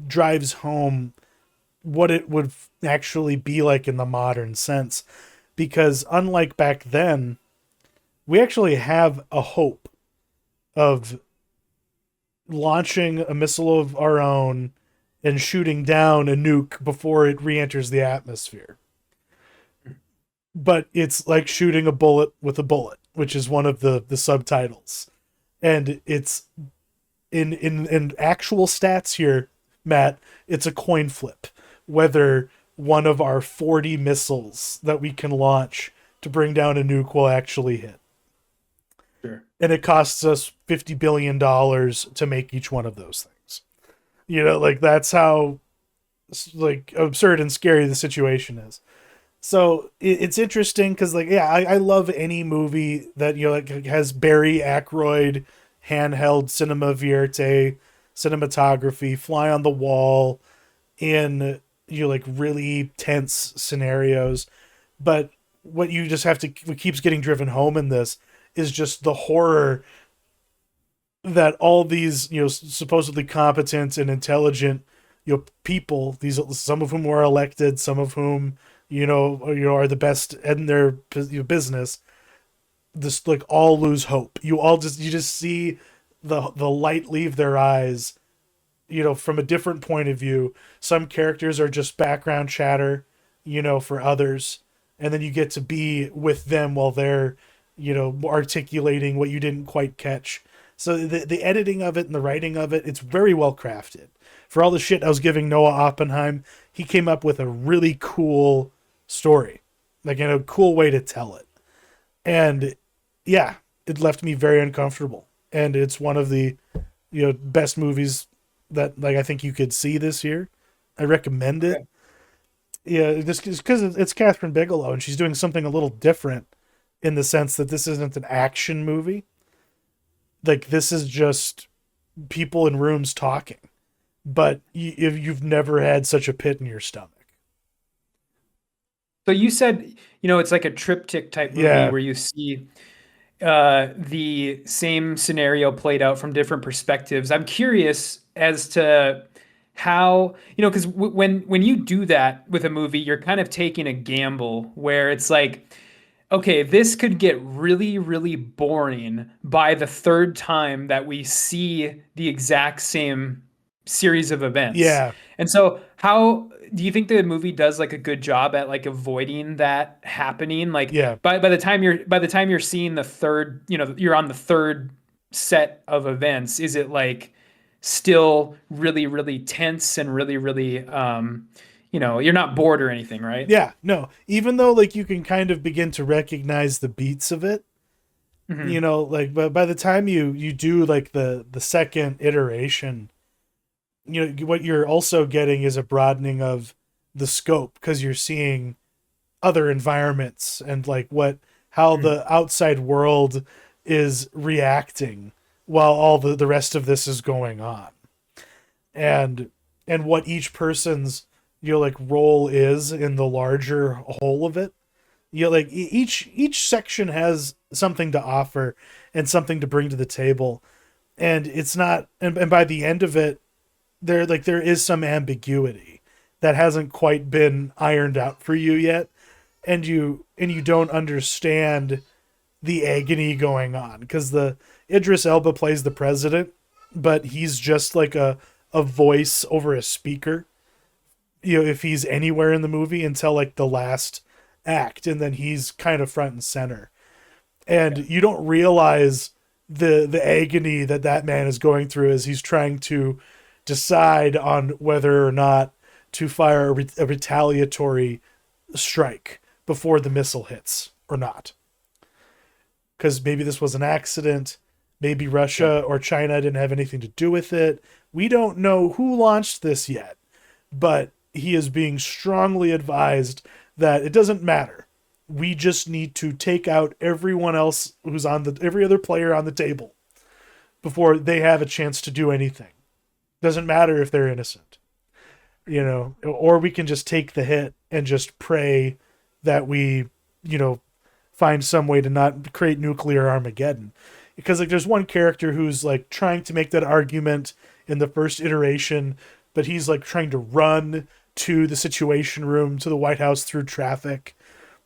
drives home what it would actually be like in the modern sense, because unlike back then, we actually have a hope of launching a missile of our own and shooting down a nuke before it re-enters the atmosphere. But it's like shooting a bullet with a bullet, which is one of the subtitles. And it's in actual stats here, Matt, it's a coin flip whether one of our 40 missiles that we can launch to bring down a nuke will actually hit. Sure. And it costs us $50 billion to make each one of those things. Like that's how like absurd and scary the situation is. So it's interesting because like, yeah, I love any movie that, like has Barry Ackroyd handheld cinema verite cinematography, fly on the wall in, like really tense scenarios. But what you just have to, what keeps getting driven home in this is just the horror that all these, supposedly competent and intelligent, people, these, some of whom were elected, some of whom, are the best in their business, just like all lose hope. You just see the light leave their eyes, from a different point of view. Some characters are just background chatter, for others, and then you get to be with them while they're articulating what you didn't quite catch. So the editing of it and the writing of it, it's very well crafted. For all the shit I was giving Noah Oppenheim, he came up with a really cool story, like in a cool way to tell it. And yeah, it left me very uncomfortable. And it's one of the best movies that like I think you could see this year. I recommend it. Okay. Yeah, just because it's Catherine Bigelow and she's doing something a little different in the sense that this isn't an action movie. Like this is just people in rooms talking, but if you've never had such a pit in your stomach. So you said, it's like a triptych type movie Yeah, where you see the same scenario played out from different perspectives. I'm curious as to how, because when you do that with a movie, you're kind of taking a gamble where it's like, okay, this could get really, really boring by the third time that we see the exact same series of events. yeah, And so, how do you think the movie does like a good job at like avoiding that happening? Like yeah, by the time you're seeing the third, you're on the third set of events, is it like still really, really tense and really, really you're not bored or anything, right? yeah. No, even though like you can kind of begin to recognize the beats of it, Hmm. like but by the time you do like the second iteration, what you're also getting is a broadening of the scope because you're seeing other environments and like how the outside world is reacting while all the rest of this is going on, and what each person's like role is in the larger whole of it. Like each section has something to offer and something to bring to the table, and it's not and by the end of it there is some ambiguity that hasn't quite been ironed out for you yet, and you don't understand the agony going on because the Idris Elba plays the president, but he's just like a voice over a speaker. If he's anywhere in the movie until like the last act, and then he's kind of front and center, and Yeah. you don't realize the agony that man is going through as he's trying to decide on whether or not to fire a retaliatory strike before the missile hits or not. Because maybe this was an accident. Maybe Yeah. Russia or China didn't have anything to do with it. We don't know who launched this yet, but he is being strongly advised that it doesn't matter. We just need to take out everyone else who's every other player on the table before they have a chance to do anything. Doesn't matter if they're innocent, or we can just take the hit and just pray that we, find some way to not create nuclear Armageddon. Because like there's one character who's like trying to make that argument in the first iteration, but he's like trying to run to the Situation Room to the White House through traffic,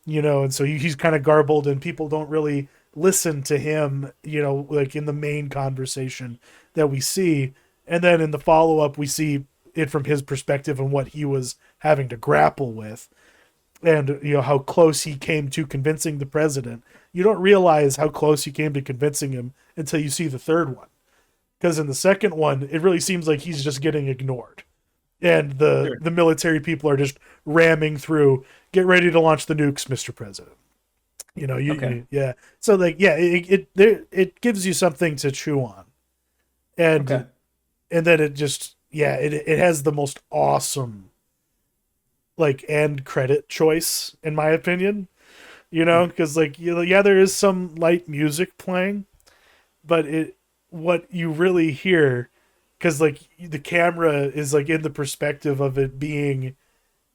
and so he's kind of garbled, and people don't really listen to him, like in the main conversation that we see. And then in the follow up, we see it from his perspective and what he was having to grapple with, and how close he came to convincing the president. You don't realize how close he came to convincing him until you see the third one, because in the second one, it really seems like he's just getting ignored, and the Sure. the military people are just ramming through. Get ready to launch the nukes, Mr. President. Okay. Yeah. So like, yeah, it gives you something to chew on, and Okay. then it just, yeah, it has the most awesome like end credit choice in my opinion. Mm. Because like, yeah, there is some light music playing, but what you really hear, because like the camera is like in the perspective of it being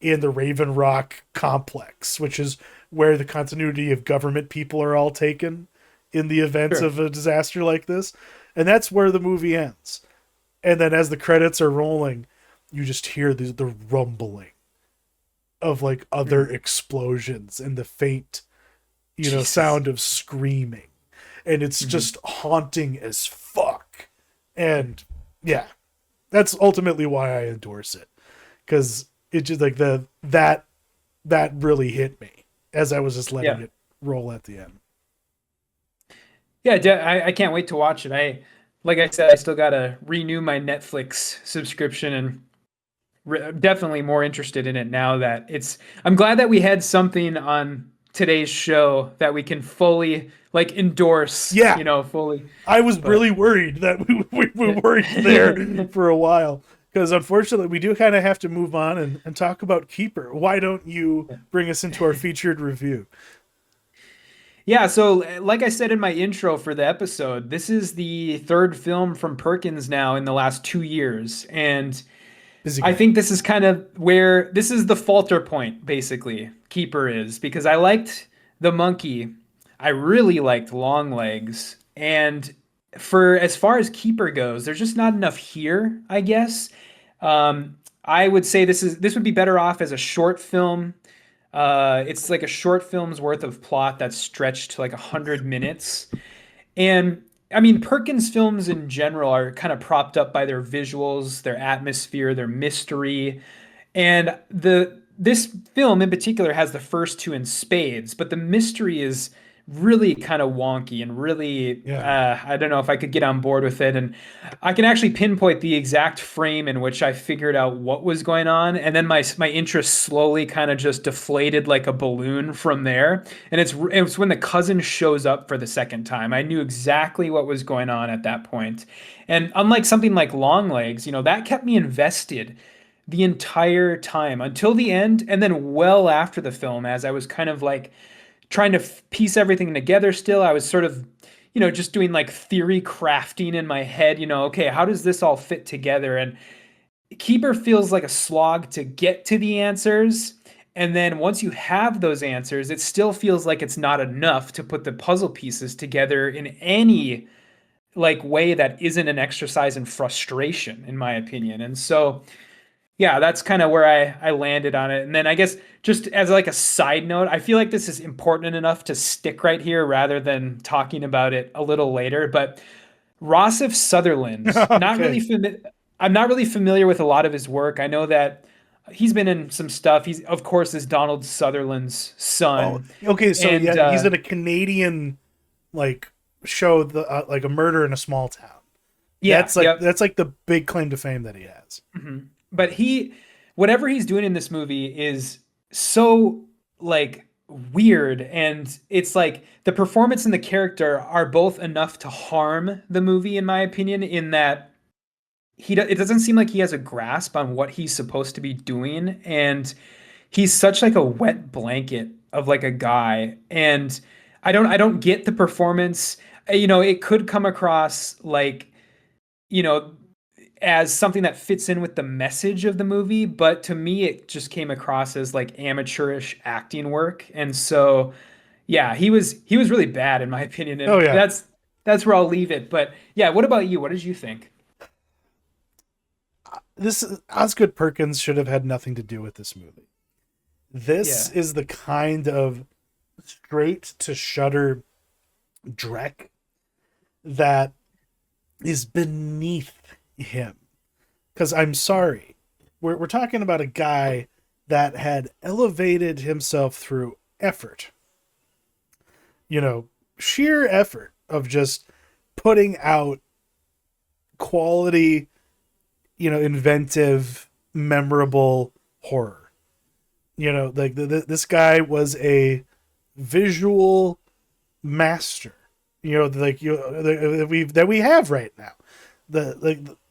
in the Raven Rock complex, which is where the continuity of government people are all taken in the events Sure. of a disaster like this. And that's where the movie ends. And then as the credits are rolling, you just hear the rumbling of like other Mm. explosions and the faint, Jesus. sound of screaming. And it's Hmm. just haunting as fuck. And yeah, that's ultimately why I endorse it. Because it just like that really hit me as I was just letting Yeah. it roll at the end. Yeah, I can't wait to watch it. Like I said, I still gotta renew my Netflix subscription and definitely more interested in it now that it's. I'm glad that we had something on today's show that we can fully like endorse, Yeah, fully. I was But really worried that we weren't there for a while because unfortunately we do kind of have to move on and talk about Keeper. Why don't you bring us into our featured review? yeah, so like I said in my intro for the episode, this is the third film from Perkins now in the last 2 years, and Busy I guy. think this is kind of where this is the falter point, basically. Keeper is because I liked the monkey, I really liked Longlegs, and for as far as Keeper goes, there's just not enough here, I guess. I would say this would be better off as a short film. It's like a short film's worth of plot that's stretched to like 100 minutes. And I mean, Perkins films in general are kind of propped up by their visuals, their atmosphere, their mystery. And this film in particular has the first two in spades, but the mystery is really kind of wonky and really Yeah. I don't know if I could get on board with it. And I can actually pinpoint the exact frame in which I figured out what was going on, and then my interest slowly kind of just deflated like a balloon from there. And it's when the cousin shows up for the second time. I knew exactly what was going on at that point. And unlike something like Longlegs, that kept me invested the entire time until the end, and then well after the film, as I was kind of like trying to piece everything together still. I was sort of, just doing like theory crafting in my head, okay, how does this all fit together? And Keeper feels like a slog to get to the answers. And then once you have those answers, it still feels like it's not enough to put the puzzle pieces together in any like way that isn't an exercise in frustration, in my opinion. And so yeah, that's kind of where I landed on it. And then I guess just as like a side note, I feel like this is important enough to stick right here rather than talking about it a little later. But Rossif Sutherland, not really Okay. I'm not really familiar with a lot of his work. I know that he's been in some stuff. He's of course is Donald Sutherland's Oh, son. okay. So And yeah, he's in a Canadian like show, the like a murder in a small town. yeah, yep. That's like the big claim to fame that he has. But whatever he's doing in this movie is so like weird, and it's like the performance and the character are both enough to harm the movie, in my opinion, in that it doesn't seem like he has a grasp on what he's supposed to be doing, and he's such like a wet blanket of like a guy, and I don't get the performance. It could come across like you know as something that fits in with the message of the movie, but to me it just came across as like amateurish acting work. And so yeah, he was really bad in my opinion, Oh and yeah. that's where I'll leave it. But yeah, what about you? What did you think? This Osgood Perkins should have had nothing to do with this movie. This Yeah. is the kind of straight to Shutter dreck that is beneath him. Because I'm sorry, we're talking about a guy that had elevated himself through effort. Sheer effort of just putting out quality, inventive, memorable horror. Like this guy was a visual master. That we have right now.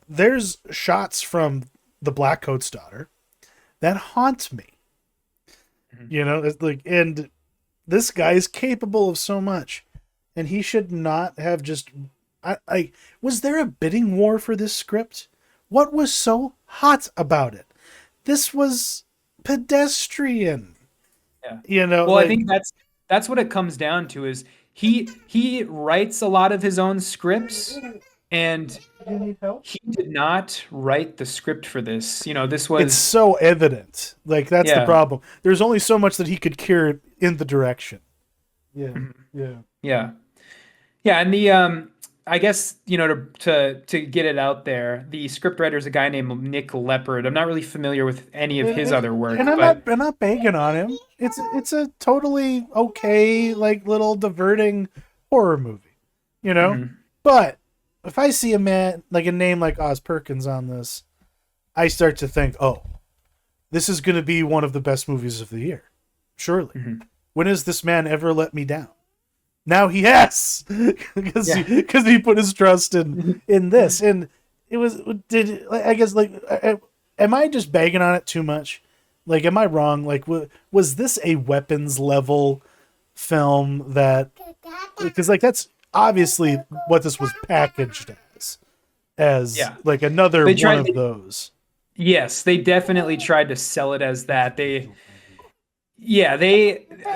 There's shots from The Black Coat's Daughter that haunt me. Mhm. It's like, and this guy is capable of so much, and he should not have just. I was there a bidding war for this script? What was so hot about it? This was pedestrian. Yeah. Well, I Like, think that's what it comes down to is he writes a lot of his own scripts, and you need help? he did not write the script for this. This It's was so evident. Like, that's the yeah. problem. There's only so much that he could cure in the direction. Yeah, Mhm. yeah. Yeah. Yeah, and the I guess, to get it out there, the scriptwriter is a guy named Nick Leopard. I'm not really familiar with any of his other work, And but I'm not bagging on him. It's a totally okay, like, little diverting horror movie. you know. Hmm. But if I see a man like a name like Oz Perkins on this, I start to think, oh, this is going to be one of the best movies of the year, surely. Hmm. When has this man ever let me down? Now he has, because Yeah. he put his trust in this, and it was did I guess like am I just bagging on it too much? Like, am I wrong? Like, was this a weapons level film that because like that's obviously what this was packaged as Yeah. like another They one tried. of those. Yes, they definitely tried to sell it as that. Yeah,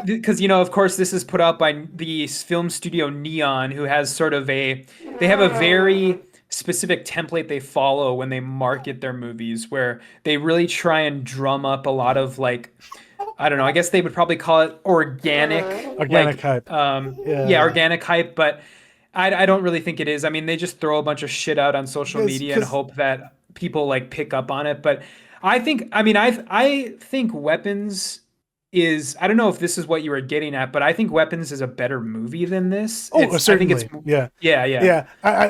because of course, this is put out by the film studio Neon, who has sort of they have a very specific template they follow when they market their movies, where they really try and drum up a lot of like, I don't know, I guess they would probably call it organic, Organic like, hype. yeah, Yeah, organic hype, but I don't really think it is. I mean, they just throw a bunch of shit out on social media and because hope that people like pick up on it. But I mean, I think Weapons is, I don't know if this is what you were getting at, but I think Weapons is a better movie than this. oh, I think it's, certainly, yeah, yeah, yeah. yeah. Uh,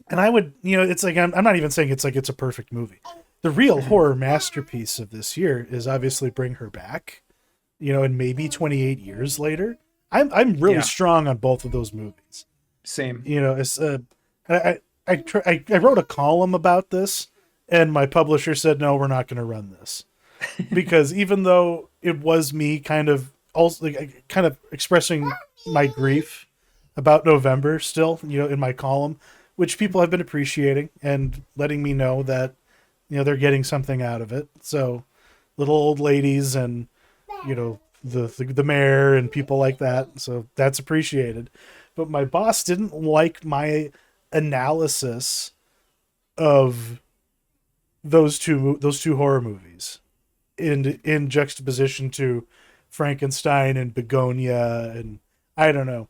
And I would, it's like I'm not even saying it's like it's a perfect movie. The real mhm. horror masterpiece of this year is obviously Bring Her Back, and maybe 28 years later. I'm really Yeah, strong on both of those movies. same. It's I wrote a column about this, and my publisher said no, we're not going to run this because even though it was me kind of also like, kind of expressing my grief about November still, in my column, which people have been appreciating and letting me know that they're getting something out of it. So little old ladies and the mayor and people like that. So that's appreciated. But my boss didn't like my analysis of those two horror movies in juxtaposition to Frankenstein and Begonia and I don't know,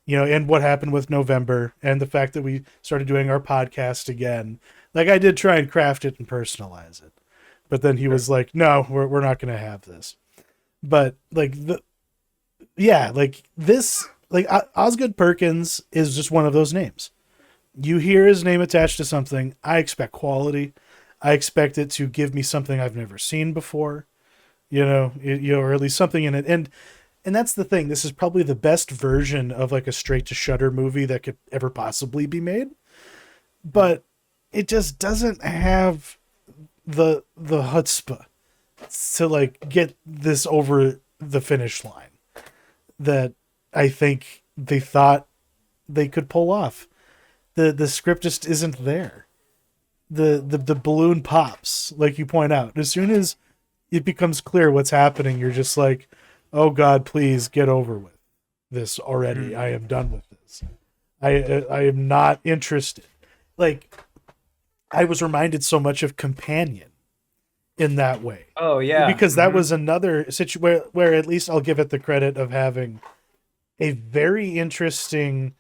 and what happened with November and the fact that we started doing our podcast again. Like I did try and craft it and personalize it, but then he Sure. was like, "No, we're not going to have this." But like yeah, like this, like Osgood Perkins is just one of those names. You hear his name attached to something, I expect quality. I expect it to give me something I've never seen before, or at least something in it. And that's the thing. This is probably the best version of like a straight to Shutter movie that could ever possibly be made. But it just doesn't have the chutzpah to like get this over the finish line that I think they thought they could pull off. The script just isn't there. The balloon pops, like you point out. As soon as it becomes clear what's happening, you're just like, oh God, please get over with this already. Mhm. I am done with this. I am not interested. Like I was reminded so much of Companion in that way. Oh yeah. Because that Hmm. was another situation where at least I'll give it the credit of having a very interesting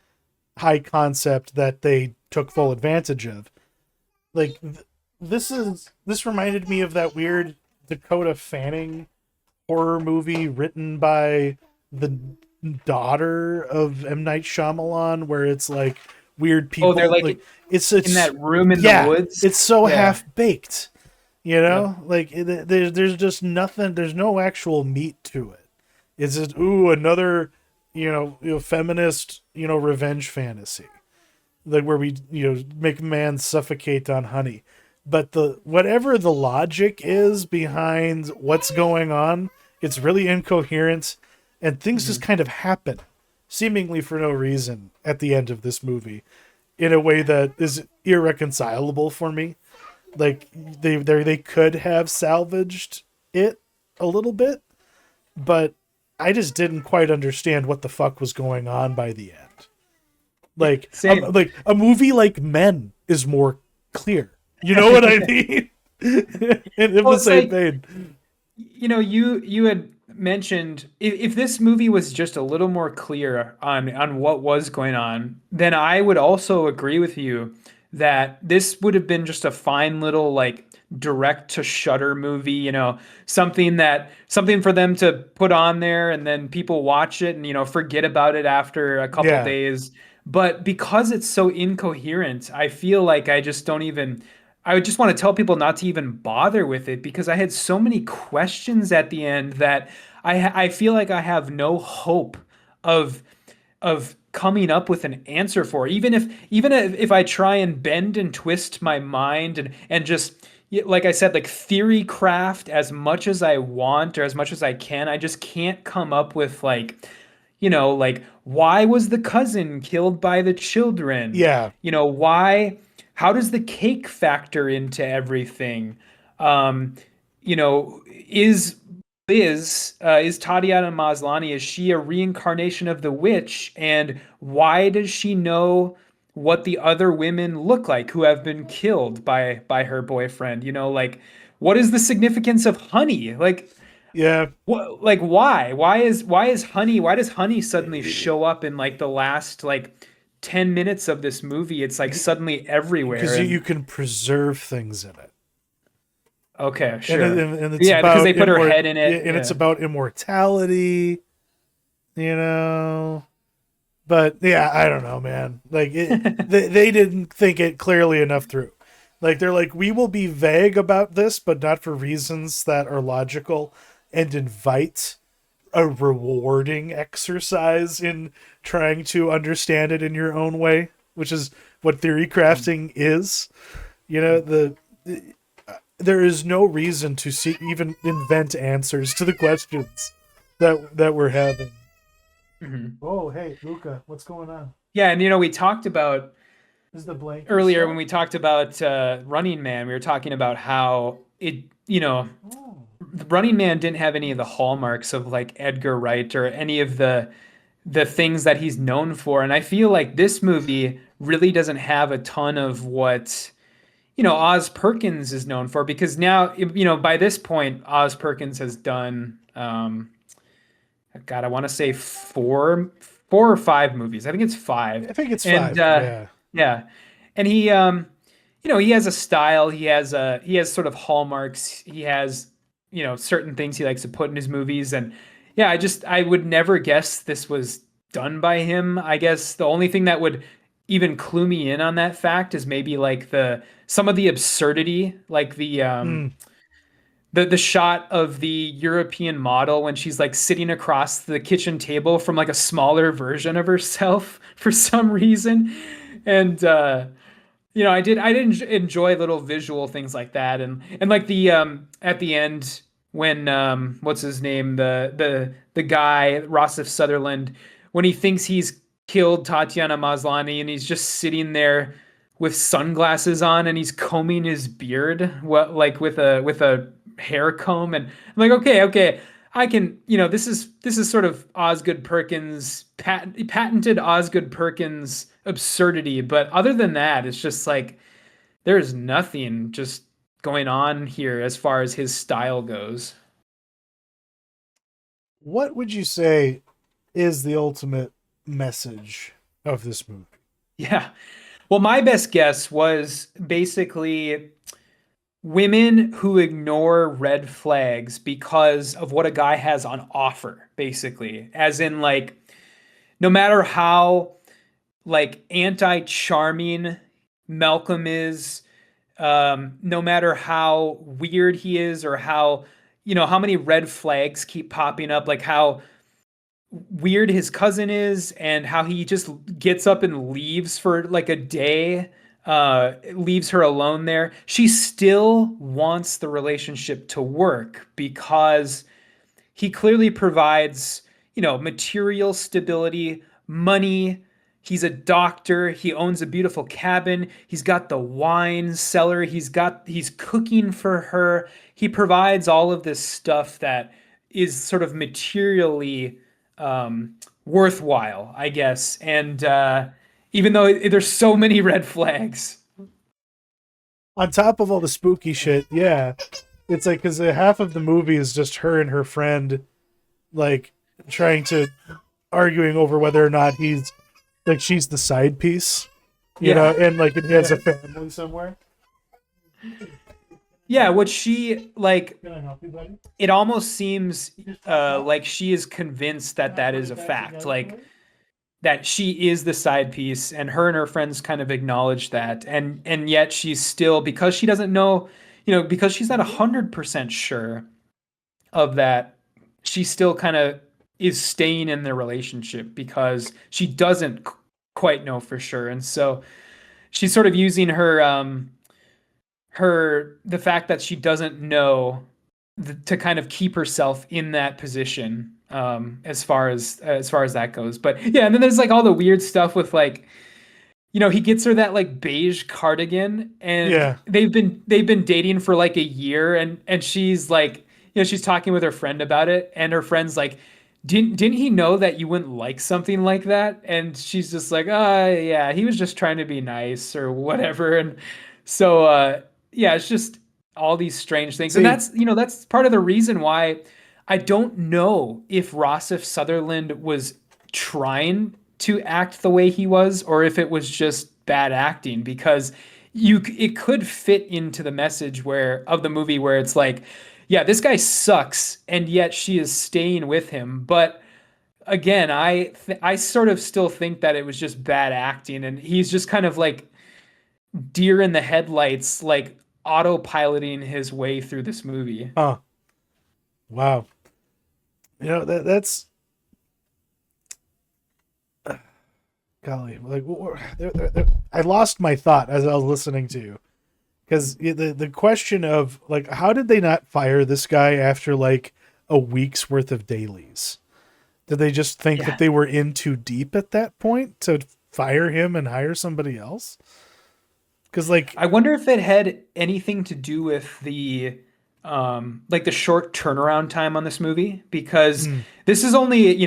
high concept that they took full advantage of. Like this reminded me of that weird Dakota Fanning horror movie written by the daughter of M. Night Shyamalan, where it's like weird Oh, they're people. like Like in it's that room in the yeah, woods. it's so Yeah. half baked. Yep. Like there's just nothing. There's no actual meat to it. It's just another feminist revenge fantasy like where we make man suffocate on honey. But the whatever the logic is behind what's going on, it's really incoherent, and things just Hmm. kind of happen seemingly for no reason at the end of this movie in a way that is irreconcilable for me. Like they could have salvaged it a little bit, but I just didn't quite understand what the fuck was going on by the end. Same. Like a movie like Men is more clear. You know what I mean? In Well, the it's same like, vein. you had mentioned if this movie was just a little more clear on what was going on, then I would also agree with you that this would have been just a fine little like direct to Shutter movie, something for them to put on there and then people watch it and forget about it after a couple Yeah. days. But because it's so incoherent, I feel like I just don't even I would just want to tell people not to even bother with it because I had so many questions at the end that I feel like I have no hope of coming up with an answer for. Even if I try and bend and twist my mind and just like I said, like theory craft as much as I want or as much as I can, I just can't come up with like why was the cousin killed by the children? Yeah. Why how does the cake factor into everything? Um, is is Tatiana Maslany, is she a reincarnation of the witch? And why does she know what the other women look like who have been killed by her boyfriend? Like what is the significance of Honey? Like Yeah. what like why? Why does Honey suddenly show up in like the last like 10 minutes of this movie? It's like suddenly everywhere Because you and can preserve things in it. okay, And sure. it's Yeah, because they about put her head in it. and it's Yeah. about immortality, you know. But yeah, I don't know, man. Like they didn't think it clearly enough through. Like they're like, we will be vague about this, but not for reasons that are logical and invite a rewarding exercise in trying to understand it in your own way, which is what theory crafting is. There is no reason to even invent answers to the questions that we're having. Mhm. Oh, hey, Luca, what's going on? Yeah, and we talked about Is the blanket earlier when stuff? we talked about Running Man, we were talking about how Oh. Running Man didn't have any of the hallmarks of like Edgar Wright or any of the things that he's known for. And I feel like this movie really doesn't have a ton of what Oz Perkins is known for because now by this point Oz Perkins has done God, I want to say four or five movies. I think it's five. I think it's And five. Yeah. yeah. And he has a style, he has sort of hallmarks. He has, certain things he likes to put in his movies and yeah, I would never guess this was done by him. I guess the only thing that would even clue me in on that fact is maybe like the some of the absurdity, like Mm. the shot of the European model when she's like sitting across the kitchen table from like a smaller version of herself for some reason. And I did enjoy little visual things like that and like the at the end when what's his name the guy Rossif Sutherland when he thinks he's killed Tatiana Maslany and he's just sitting there with sunglasses on and he's combing his beard like with a hair comb and I'm like okay I can this is sort of Osgood Perkins patented Osgood Perkins absurdity but other than that it's just like there's nothing just going on here as far as his style goes. What would you say is the ultimate message of this movie? Yeah. Well, my best guess was basically women who ignore red flags because of what a guy has on offer, basically. As in, like, no matter how, like, anti-charming Malcolm is, no matter how weird he is or how many red flags keep popping up, like how weird his cousin is and how he just gets up and leaves for like a day, leaves her alone there. She still wants the relationship to work because he clearly provides, material stability, money. He's a doctor. He owns a beautiful cabin. He's got the wine cellar. He's cooking for her. He provides all of this stuff that is sort of materially worthwhile, I guess. And even though there's so many red flags. On top of all the spooky shit, yeah, it's like because half of the movie is just her and her friend, like trying to arguing over whether or not he's like she's the side piece, Yeah. and like he has Yeah. a family somewhere. Yeah, what she like Can I help you, buddy? it almost seems Just hop out. like she is convinced that Not that put is it a back fact. together for Like you. that she is the side piece and her friends kind of acknowledge that and yet she's still because she doesn't know, because she's not 100% sure of that, she still kind of is staying in the relationship because she doesn't quite know for sure. And so she's sort of using the fact that she doesn't know to kind of keep herself in that position, as far as that goes. But yeah, and then there's like all the weird stuff with like, he gets her that like beige cardigan, and Yeah. they've been dating for like a year, and she's like, she's talking with her friend about it, and her friend's like, didn't he know that you wouldn't like something like that? And she's just like, yeah, he was just trying to be nice or whatever. And so yeah, it's just all these strange things. And See, that's part of the reason why I don't know if Rossif Sutherland was trying to act the way he was, or if it was just bad acting, because it could fit into the message where of the movie where it's like, yeah, this guy sucks, and yet she is staying with him. But again, I sort of still think that it was just bad acting, and he's just kind of like deer in the headlights, like autopiloting his way through this movie. huh? Wow. That's golly. Like, I lost my thought as I was listening to you because the question of like, how did they not fire this guy after like a week's worth of dailies? Did they just think that Yeah. they were in too deep at that point to fire him and hire somebody else? Because like, I wonder if it had anything to do with the short turnaround time on this movie, because mm, this is only,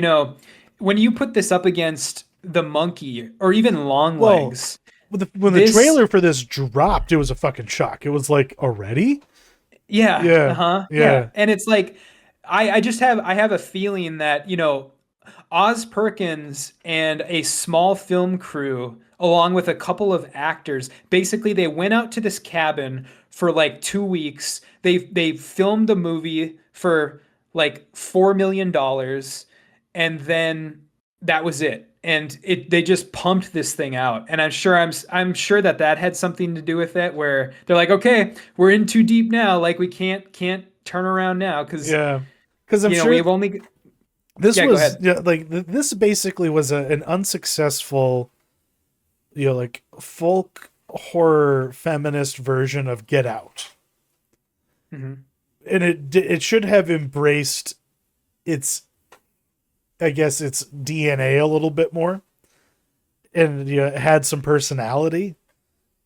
when you put this up against The Monkey or even well, Longlegs, when the this, trailer for this dropped, it was a fucking shock. It was like already, yeah, yeah, uh-huh, yeah. yeah, And it's like I have a feeling that, Oz Perkins and a small film crew, along with a couple of actors, basically they went out to this cabin for like 2 weeks. They filmed the movie for like $4 million, and then that was it. And they just pumped this thing out. And I'm sure that had something to do with it, where they're like, okay, we're in too deep now. Like we can't turn around now because yeah. Because I'm sure we've only. this Yeah, go was, ahead. yeah, like this basically was an unsuccessful, like folk horror feminist version of Get Out, Hmm. and it should have embraced its, I guess, its DNA a little bit more, and had some personality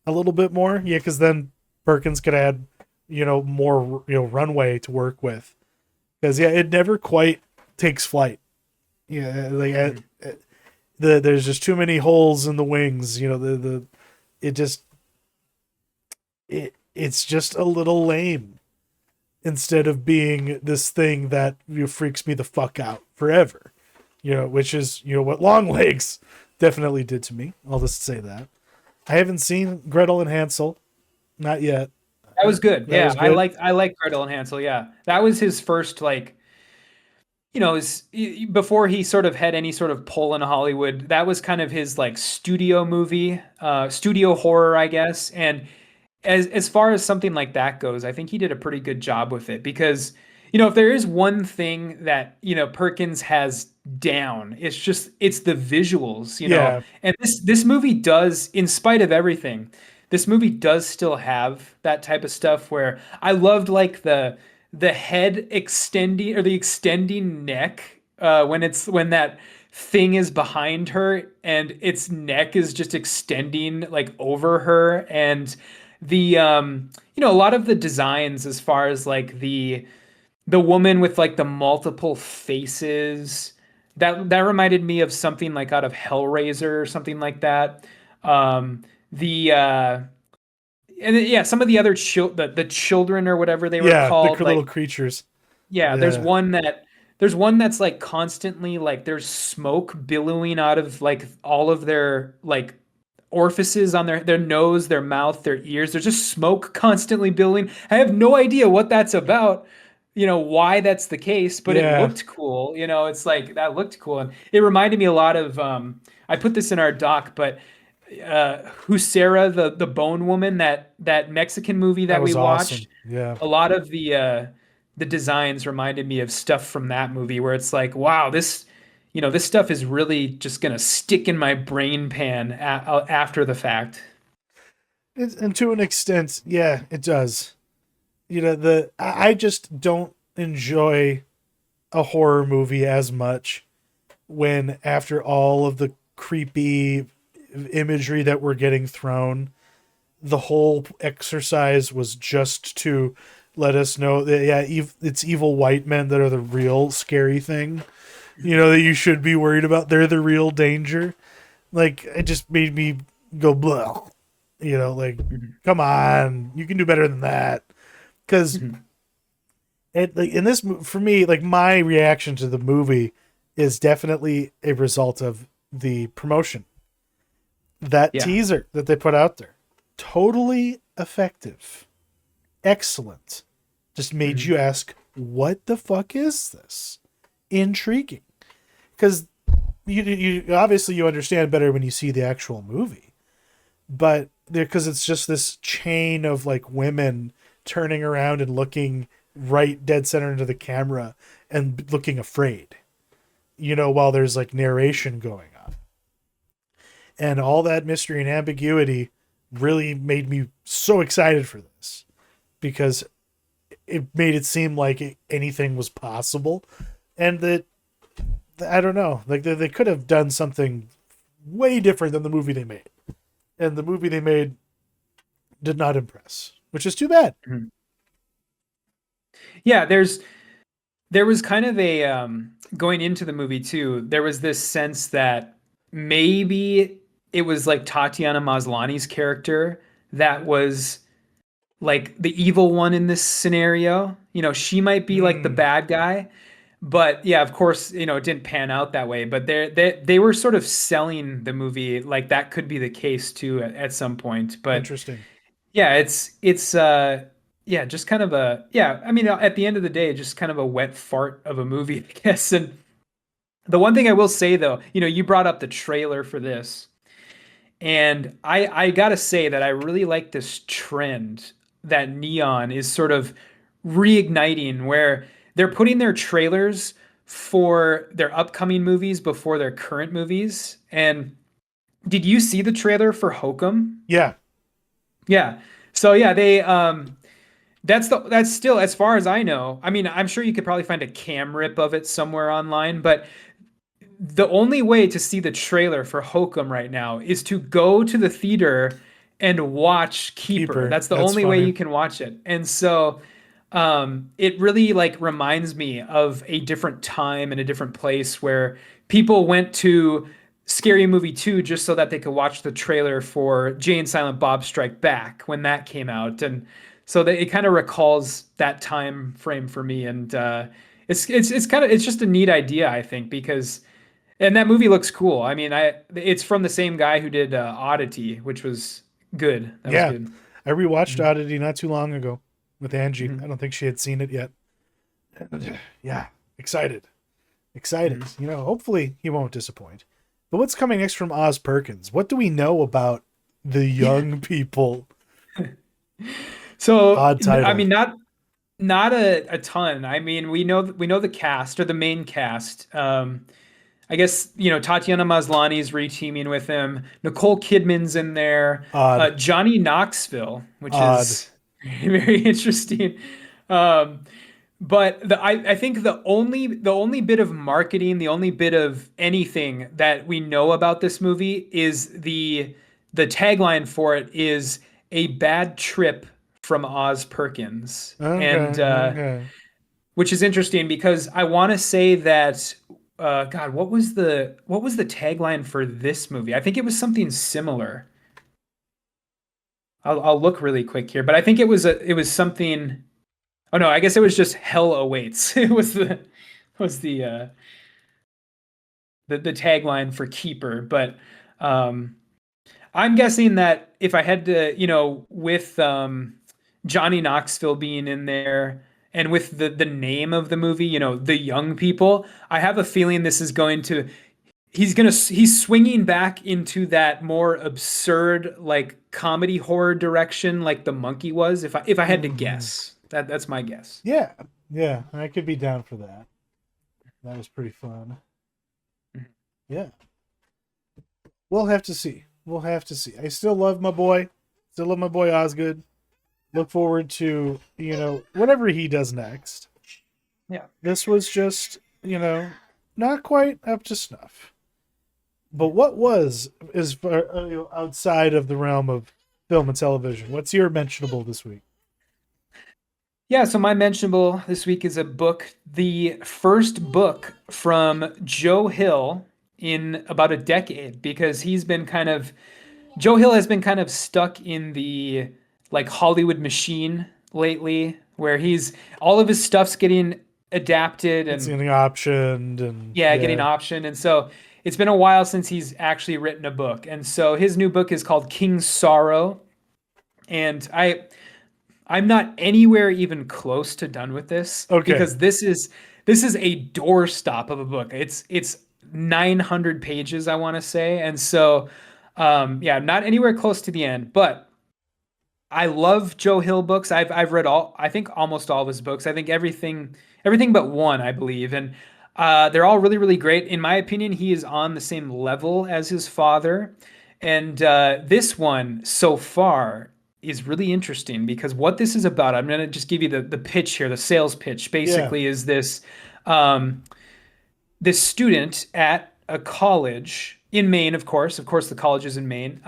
a little bit more, yeah, because then Perkins could add, more runway to work with, because yeah, it never quite takes flight. Yeah, like Hmm. there's just too many holes in the wings. It just it's just a little lame instead of being this thing that freaks me the fuck out forever. Which is what Longlegs definitely did to me. I'll just say that. I haven't seen Gretel and Hansel, not yet. That was good. That Yeah, was I good. like I like Gretel and Hansel. Yeah, that was his first like, before he sort of had any sort of pull in Hollywood. That was kind of his like studio movie, studio horror, I guess. And as far as something like that goes, I think he did a pretty good job with it, because if there is one thing that Perkins has down, it's the visuals, Yeah, and this movie does, in spite of everything, this movie does still have that type of stuff where I loved like the head extending, or the extending neck, when that thing is behind her and its neck is just extending like over her. And a lot of the designs, as far as like the woman with like the multiple faces, that reminded me of something like out of Hellraiser or something like that. The and then, yeah, some of the other the children or whatever they were yeah, the called, little like, creatures. yeah, Yeah, there's one that's like constantly like there's smoke billowing out of like all of their like orifices on their nose, their mouth, their ears. There's just smoke constantly building. I have no idea what that's about, why that's the case, but it Yeah, looked cool. It's like that looked cool. And it reminded me a lot of I put this in our doc, but Husera, the Bone Woman, that Mexican movie that that we was awesome. watched, Yeah. a lot of the designs reminded me of stuff from that movie where it's like, wow, this stuff is really just gonna stick in my brain pan after the fact. And to an extent, yeah, it does. I just don't enjoy a horror movie as much when after all of the creepy imagery that we're getting thrown, the whole exercise was just to let us know that it's evil white men that are the real scary thing. That you should be worried about. They're the real danger. Like it just made me go blah. Like Mhm. come on, you can do better than that. Because Mhm. it like in this for me, like my reaction to the movie is definitely a result of the promotion. That Yeah. teaser that they put out there, totally effective, excellent. Just made Mhm. you ask, what the fuck is this? Intriguing, because you obviously you understand better when you see the actual movie, but because it's just this chain of like women turning around and looking right dead center into the camera and looking afraid, while there's like narration going on, and all that mystery and ambiguity really made me so excited for this because it made it seem like anything was possible, and that I don't know, like they could have done something way different than the movie they made, and the movie they made did not impress, which is too bad. Mhm. Yeah, there was kind of a going into the movie too. There was this sense that maybe it was like Tatiana Maslany's character that was like the evil one in this scenario. She might be like the Mm, bad guy, but yeah, of course, it didn't pan out that way. But they were sort of selling the movie like that could be the case too at some point. But interesting. yeah, it's yeah, just kind of a yeah. I mean, at the end of the day, just kind of a wet fart of a movie, I guess. And the one thing I will say though, you brought up the trailer for this. And I gotta say that I really like this trend that Neon is sort of reigniting, where they're putting their trailers for their upcoming movies before their current movies. And did you see the trailer for Hokum? Yeah. Yeah. So yeah, they that's still, as far as I know. I mean, I'm sure you could probably find a cam rip of it somewhere online, but the only way to see the trailer for Hokum right now is to go to the theater and watch Keeper. Keeper. That's the That's only way funny. you can watch it. And so it really like reminds me of a different time and a different place where people went to Scary Movie 2 just so that they could watch the trailer for Jay and Silent Bob Strike Back when that came out. And so that it kind of recalls that time frame for me. And it's kind of, it's just a neat idea, I think, because and that movie looks cool. I mean, it's from the same guy who did Oddity, which was good. That was Yeah. good. I rewatched Mhm. Oddity not too long ago with Angie. I Mhm. don't think she had seen it yet. Yeah. Excited. Excited. Mhm. Hopefully he won't disappoint. But what's coming next from Oz Perkins? What do we know about the Yeah. young people? So, Odd I title. mean, not a ton. I mean, we know the cast or the main cast. I guess Tatiana Maslany's reteaming with him. Nicole Kidman's in there. Odd. Johnny Knoxville, which Odd. is very interesting. Um, But I think the only bit of marketing, the only bit of anything that we know about this movie is the tagline for it is a bad trip from Oz Perkins. Okay. And Okay. which is interesting because I want to say that God, what was the tagline for this movie? I think it was something similar. I'll look really quick here, but I think it was something. Oh no, I guess it was just Hell Awaits. It was the tagline for Keeper, but um I'm guessing that if I had to, with Johnny Knoxville being in there and with the name of the movie, the young people, I have a feeling this is going to he's swinging back into that more absurd like comedy horror direction like the monkey was if I had to Hmm. guess. That's my guess. Yeah, yeah, I could be down for that. That was pretty fun. Yeah, we'll have to see. We'll have to see. I still love my boy. Still love my boy Osgood. Look forward to whatever he does next. Yeah. This was just not quite up to snuff. But what was is outside of the realm of film and television? What's your mentionable this week? Yeah, so my mentionable this week is a book, the first book from Joe Hill in about a decade, because Joe Hill has been kind of stuck in the like Hollywood machine lately, where he's all of his stuff's getting adapted It's and getting optioned and yeah, getting yeah. optioned. And so it's been a while since he's actually written a book. And so his new book is called King's Sorrow. And I'm not anywhere even close to done with this Okay. because this is a doorstop of a book. It's 900 pages, I want to say. And so yeah, I'm not anywhere close to the end, but I love Joe Hill books. I've read I think almost all of his books. I think everything but one, I believe. And they're all really, really great. In my opinion, he is on the same level as his father. And this one so far is really interesting because what this is about, I'm going to just give you the pitch here, the sales pitch Yeah. basically is um, this student at a college in Maine, of course, the college is in Maine.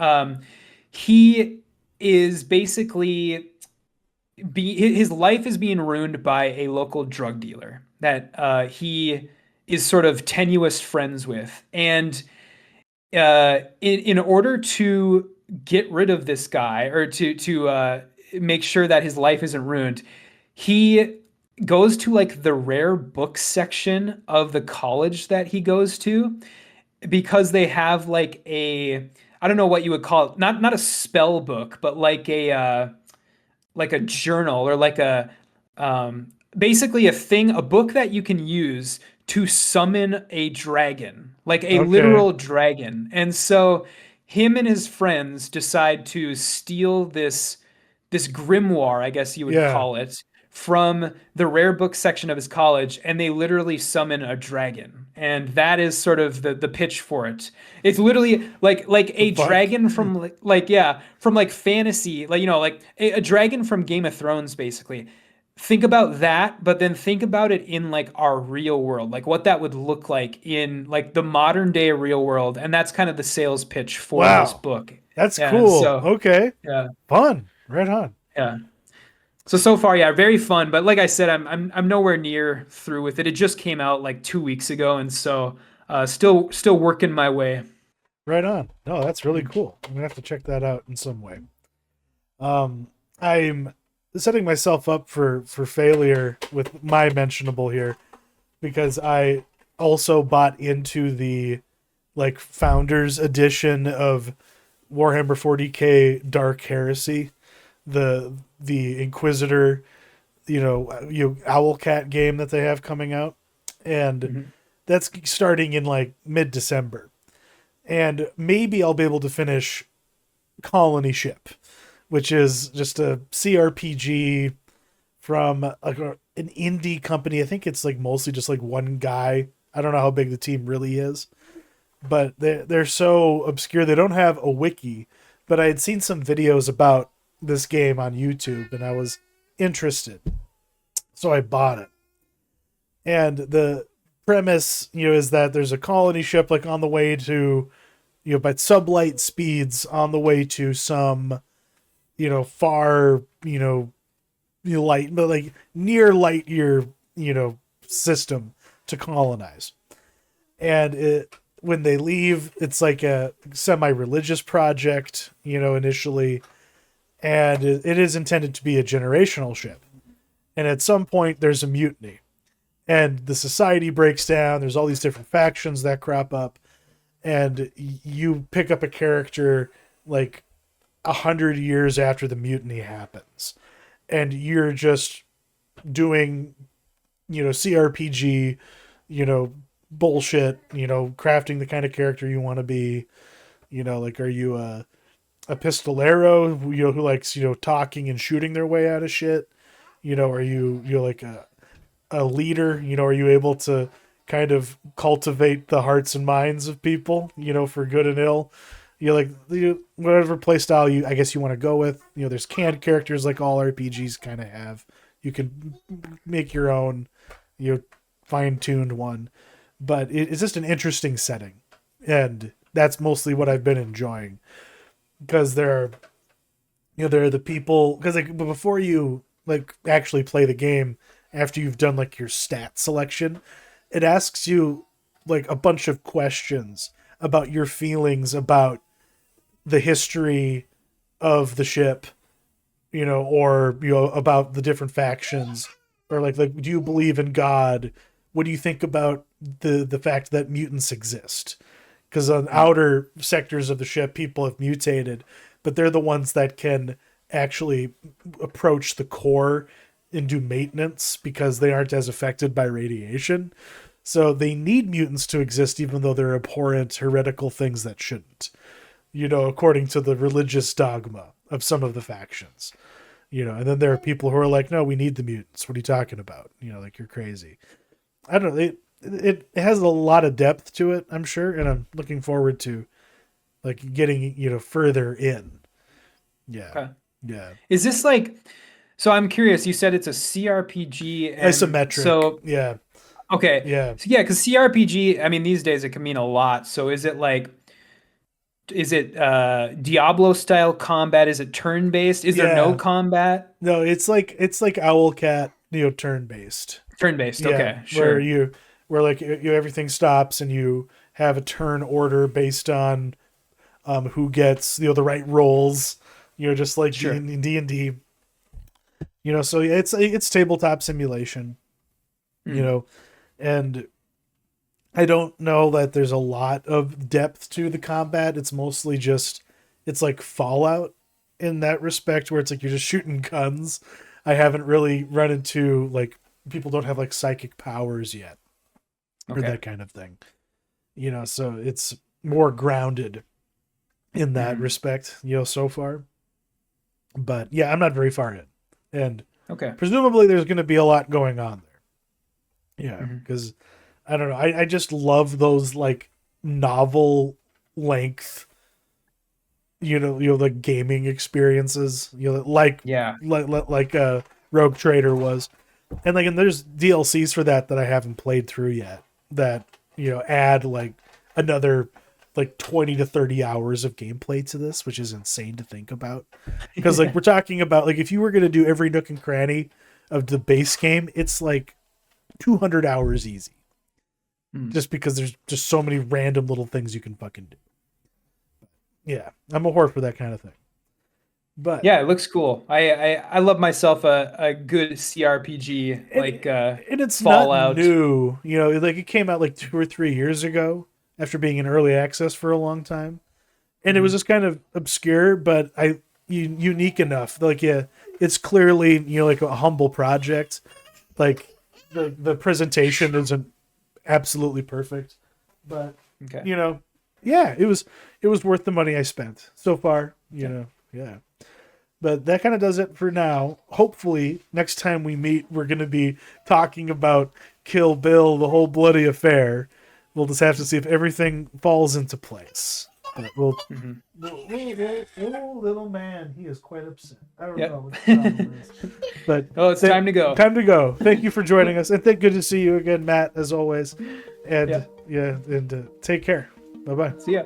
He is basically his life is being ruined by a local drug dealer that he is sort of tenuous friends with, and in order to get rid of this guy or to make sure that his life isn't ruined, he goes to like the rare books section of the college that he goes to because they have like a I don't know what you would call it, not a spell book, but like a journal or like a basically a book that you can use to summon a dragon, like a Okay. literal dragon. And so him and his friends decide to steal this grimoire, I guess you would Yeah. call it, from the rare book section of his college, and they literally summon a dragon. And that is sort of the pitch for it. It's literally like The a fuck? dragon from like yeah, from like fantasy, like like a dragon from Game of Thrones basically. Think about that, but then think about it in like our real world, like what that would look like in like the modern day real world. And that's kind of the sales pitch for this Wow. book. That's Yeah, and cool. so Okay. yeah, Fun. Right on. yeah. So far, yeah, very fun. But like I said, I'm nowhere near through with it. It just came out like 2 weeks ago, and so still working my way. Right on. No, that's really Mm. cool. I'm gonna have to check that out in some way. Um, I'm setting myself up for failure with my mentionable here because I also bought into the like founders edition of Warhammer 40K Dark Heresy, the Inquisitor, Owlcat game that they have coming out, and Mhm. that's starting in like mid December, and maybe I'll be able to finish Colony Ship, which is just a CRPG from an indie company. I think it's like mostly just like one guy. I don't know how big the team really is, but they're so obscure. They don't have a wiki, but I had seen some videos about this game on YouTube and I was interested. So I bought it. And the premise, is that there's a colony ship like on the way to, by sublight speeds on the way to some, far, light, but like near light year, system to colonize. And when they leave, it's like a semi-religious project, initially, and it is intended to be a generational ship. And at some point, there's a mutiny, and the society breaks down. There's all these different factions that crop up, and you pick up a character like 100 years after the mutiny happens, and you're just doing, CRPG, bullshit, crafting the kind of character you want to be, like, are you a pistolero, who likes, talking and shooting their way out of shit? Are you're like a leader? Are you able to kind of cultivate the hearts and minds of people, for good and ill? Like, whatever play style I guess you want to go with. There's canned characters like all RPGs kind of have. You can make your own, fine-tuned one, but it's just an interesting setting, and that's mostly what I've been enjoying, because there are the people, because like before you like actually play the game, after you've done like your stat selection, it asks you like a bunch of questions about your feelings about the history of the ship, or about the different factions, or like do you believe in God? What do you think about the fact that mutants exist? Because on outer sectors of the ship, people have mutated, but they're the ones that can actually approach the core and do maintenance because they aren't as affected by radiation. So they need mutants to exist, even though they're abhorrent, heretical things that shouldn't, according to the religious dogma of some of the factions. And then there are people who are like, no, we need the mutants. What are you talking about? Like, you're crazy. I don't know. It has a lot of depth to it, I'm sure, and I'm looking forward to like getting further in. Yeah. Okay. Yeah. Is this like, so I'm curious, you said it's a CRPG and Isometric. so Yeah. okay. Yeah. So yeah, because CRPG, I mean, these days it can mean a lot. So is it Diablo style combat? Is it turn based? Is there no Yeah. combat? No, it's like Owlcat, turn based. Turn based. Yeah. Okay, sure. Where like everything stops and you have a turn order based on who gets the right rolls, just like Sure. D&D. So it's tabletop simulation, and I don't know that there's a lot of depth to the combat. It's mostly just, it's like Fallout in that respect, where it's like you're just shooting guns. I haven't really run into like people don't have like psychic powers yet, or Okay. that kind of thing. So it's more grounded in that respect, so far. But yeah, I'm not very far in. And Okay. presumably there's going to be a lot going on there. Yeah, because I don't know. I just love those like novel length, like gaming experiences, like Yeah. like Rogue Trader was, and there's DLCs for that I haven't played through yet. That add like another like 20 to 30 hours of gameplay to this, which is insane to think about. Because like we're talking about like if you were going to do every nook and cranny of the base game, it's like 200 hours easy. Just because there's just so many random little things you can fucking do. Yeah, I'm a whore for that kind of thing. But yeah, it looks cool. I love myself a good CRPG like and it's Fallout. not new, like it came out like 2 or 3 years ago after being in early access for a long time, and it was just kind of obscure, but unique enough. Like, yeah, it's clearly like a humble project. Like the presentation isn't absolutely perfect, but Okay. yeah, it was worth the money I spent so far. Yeah. But that kind of does it for now. Hopefully, next time we meet, we're going to be talking about Kill Bill, the whole bloody affair. We'll just have to see if everything falls into place. But we'll... Oh, little man, he is quite upset. I don't know what the problem is. But it's time to go. Time to go. Thank you for joining us. And good to see you again, Matt, as always. And, and take care. Bye-bye. See ya.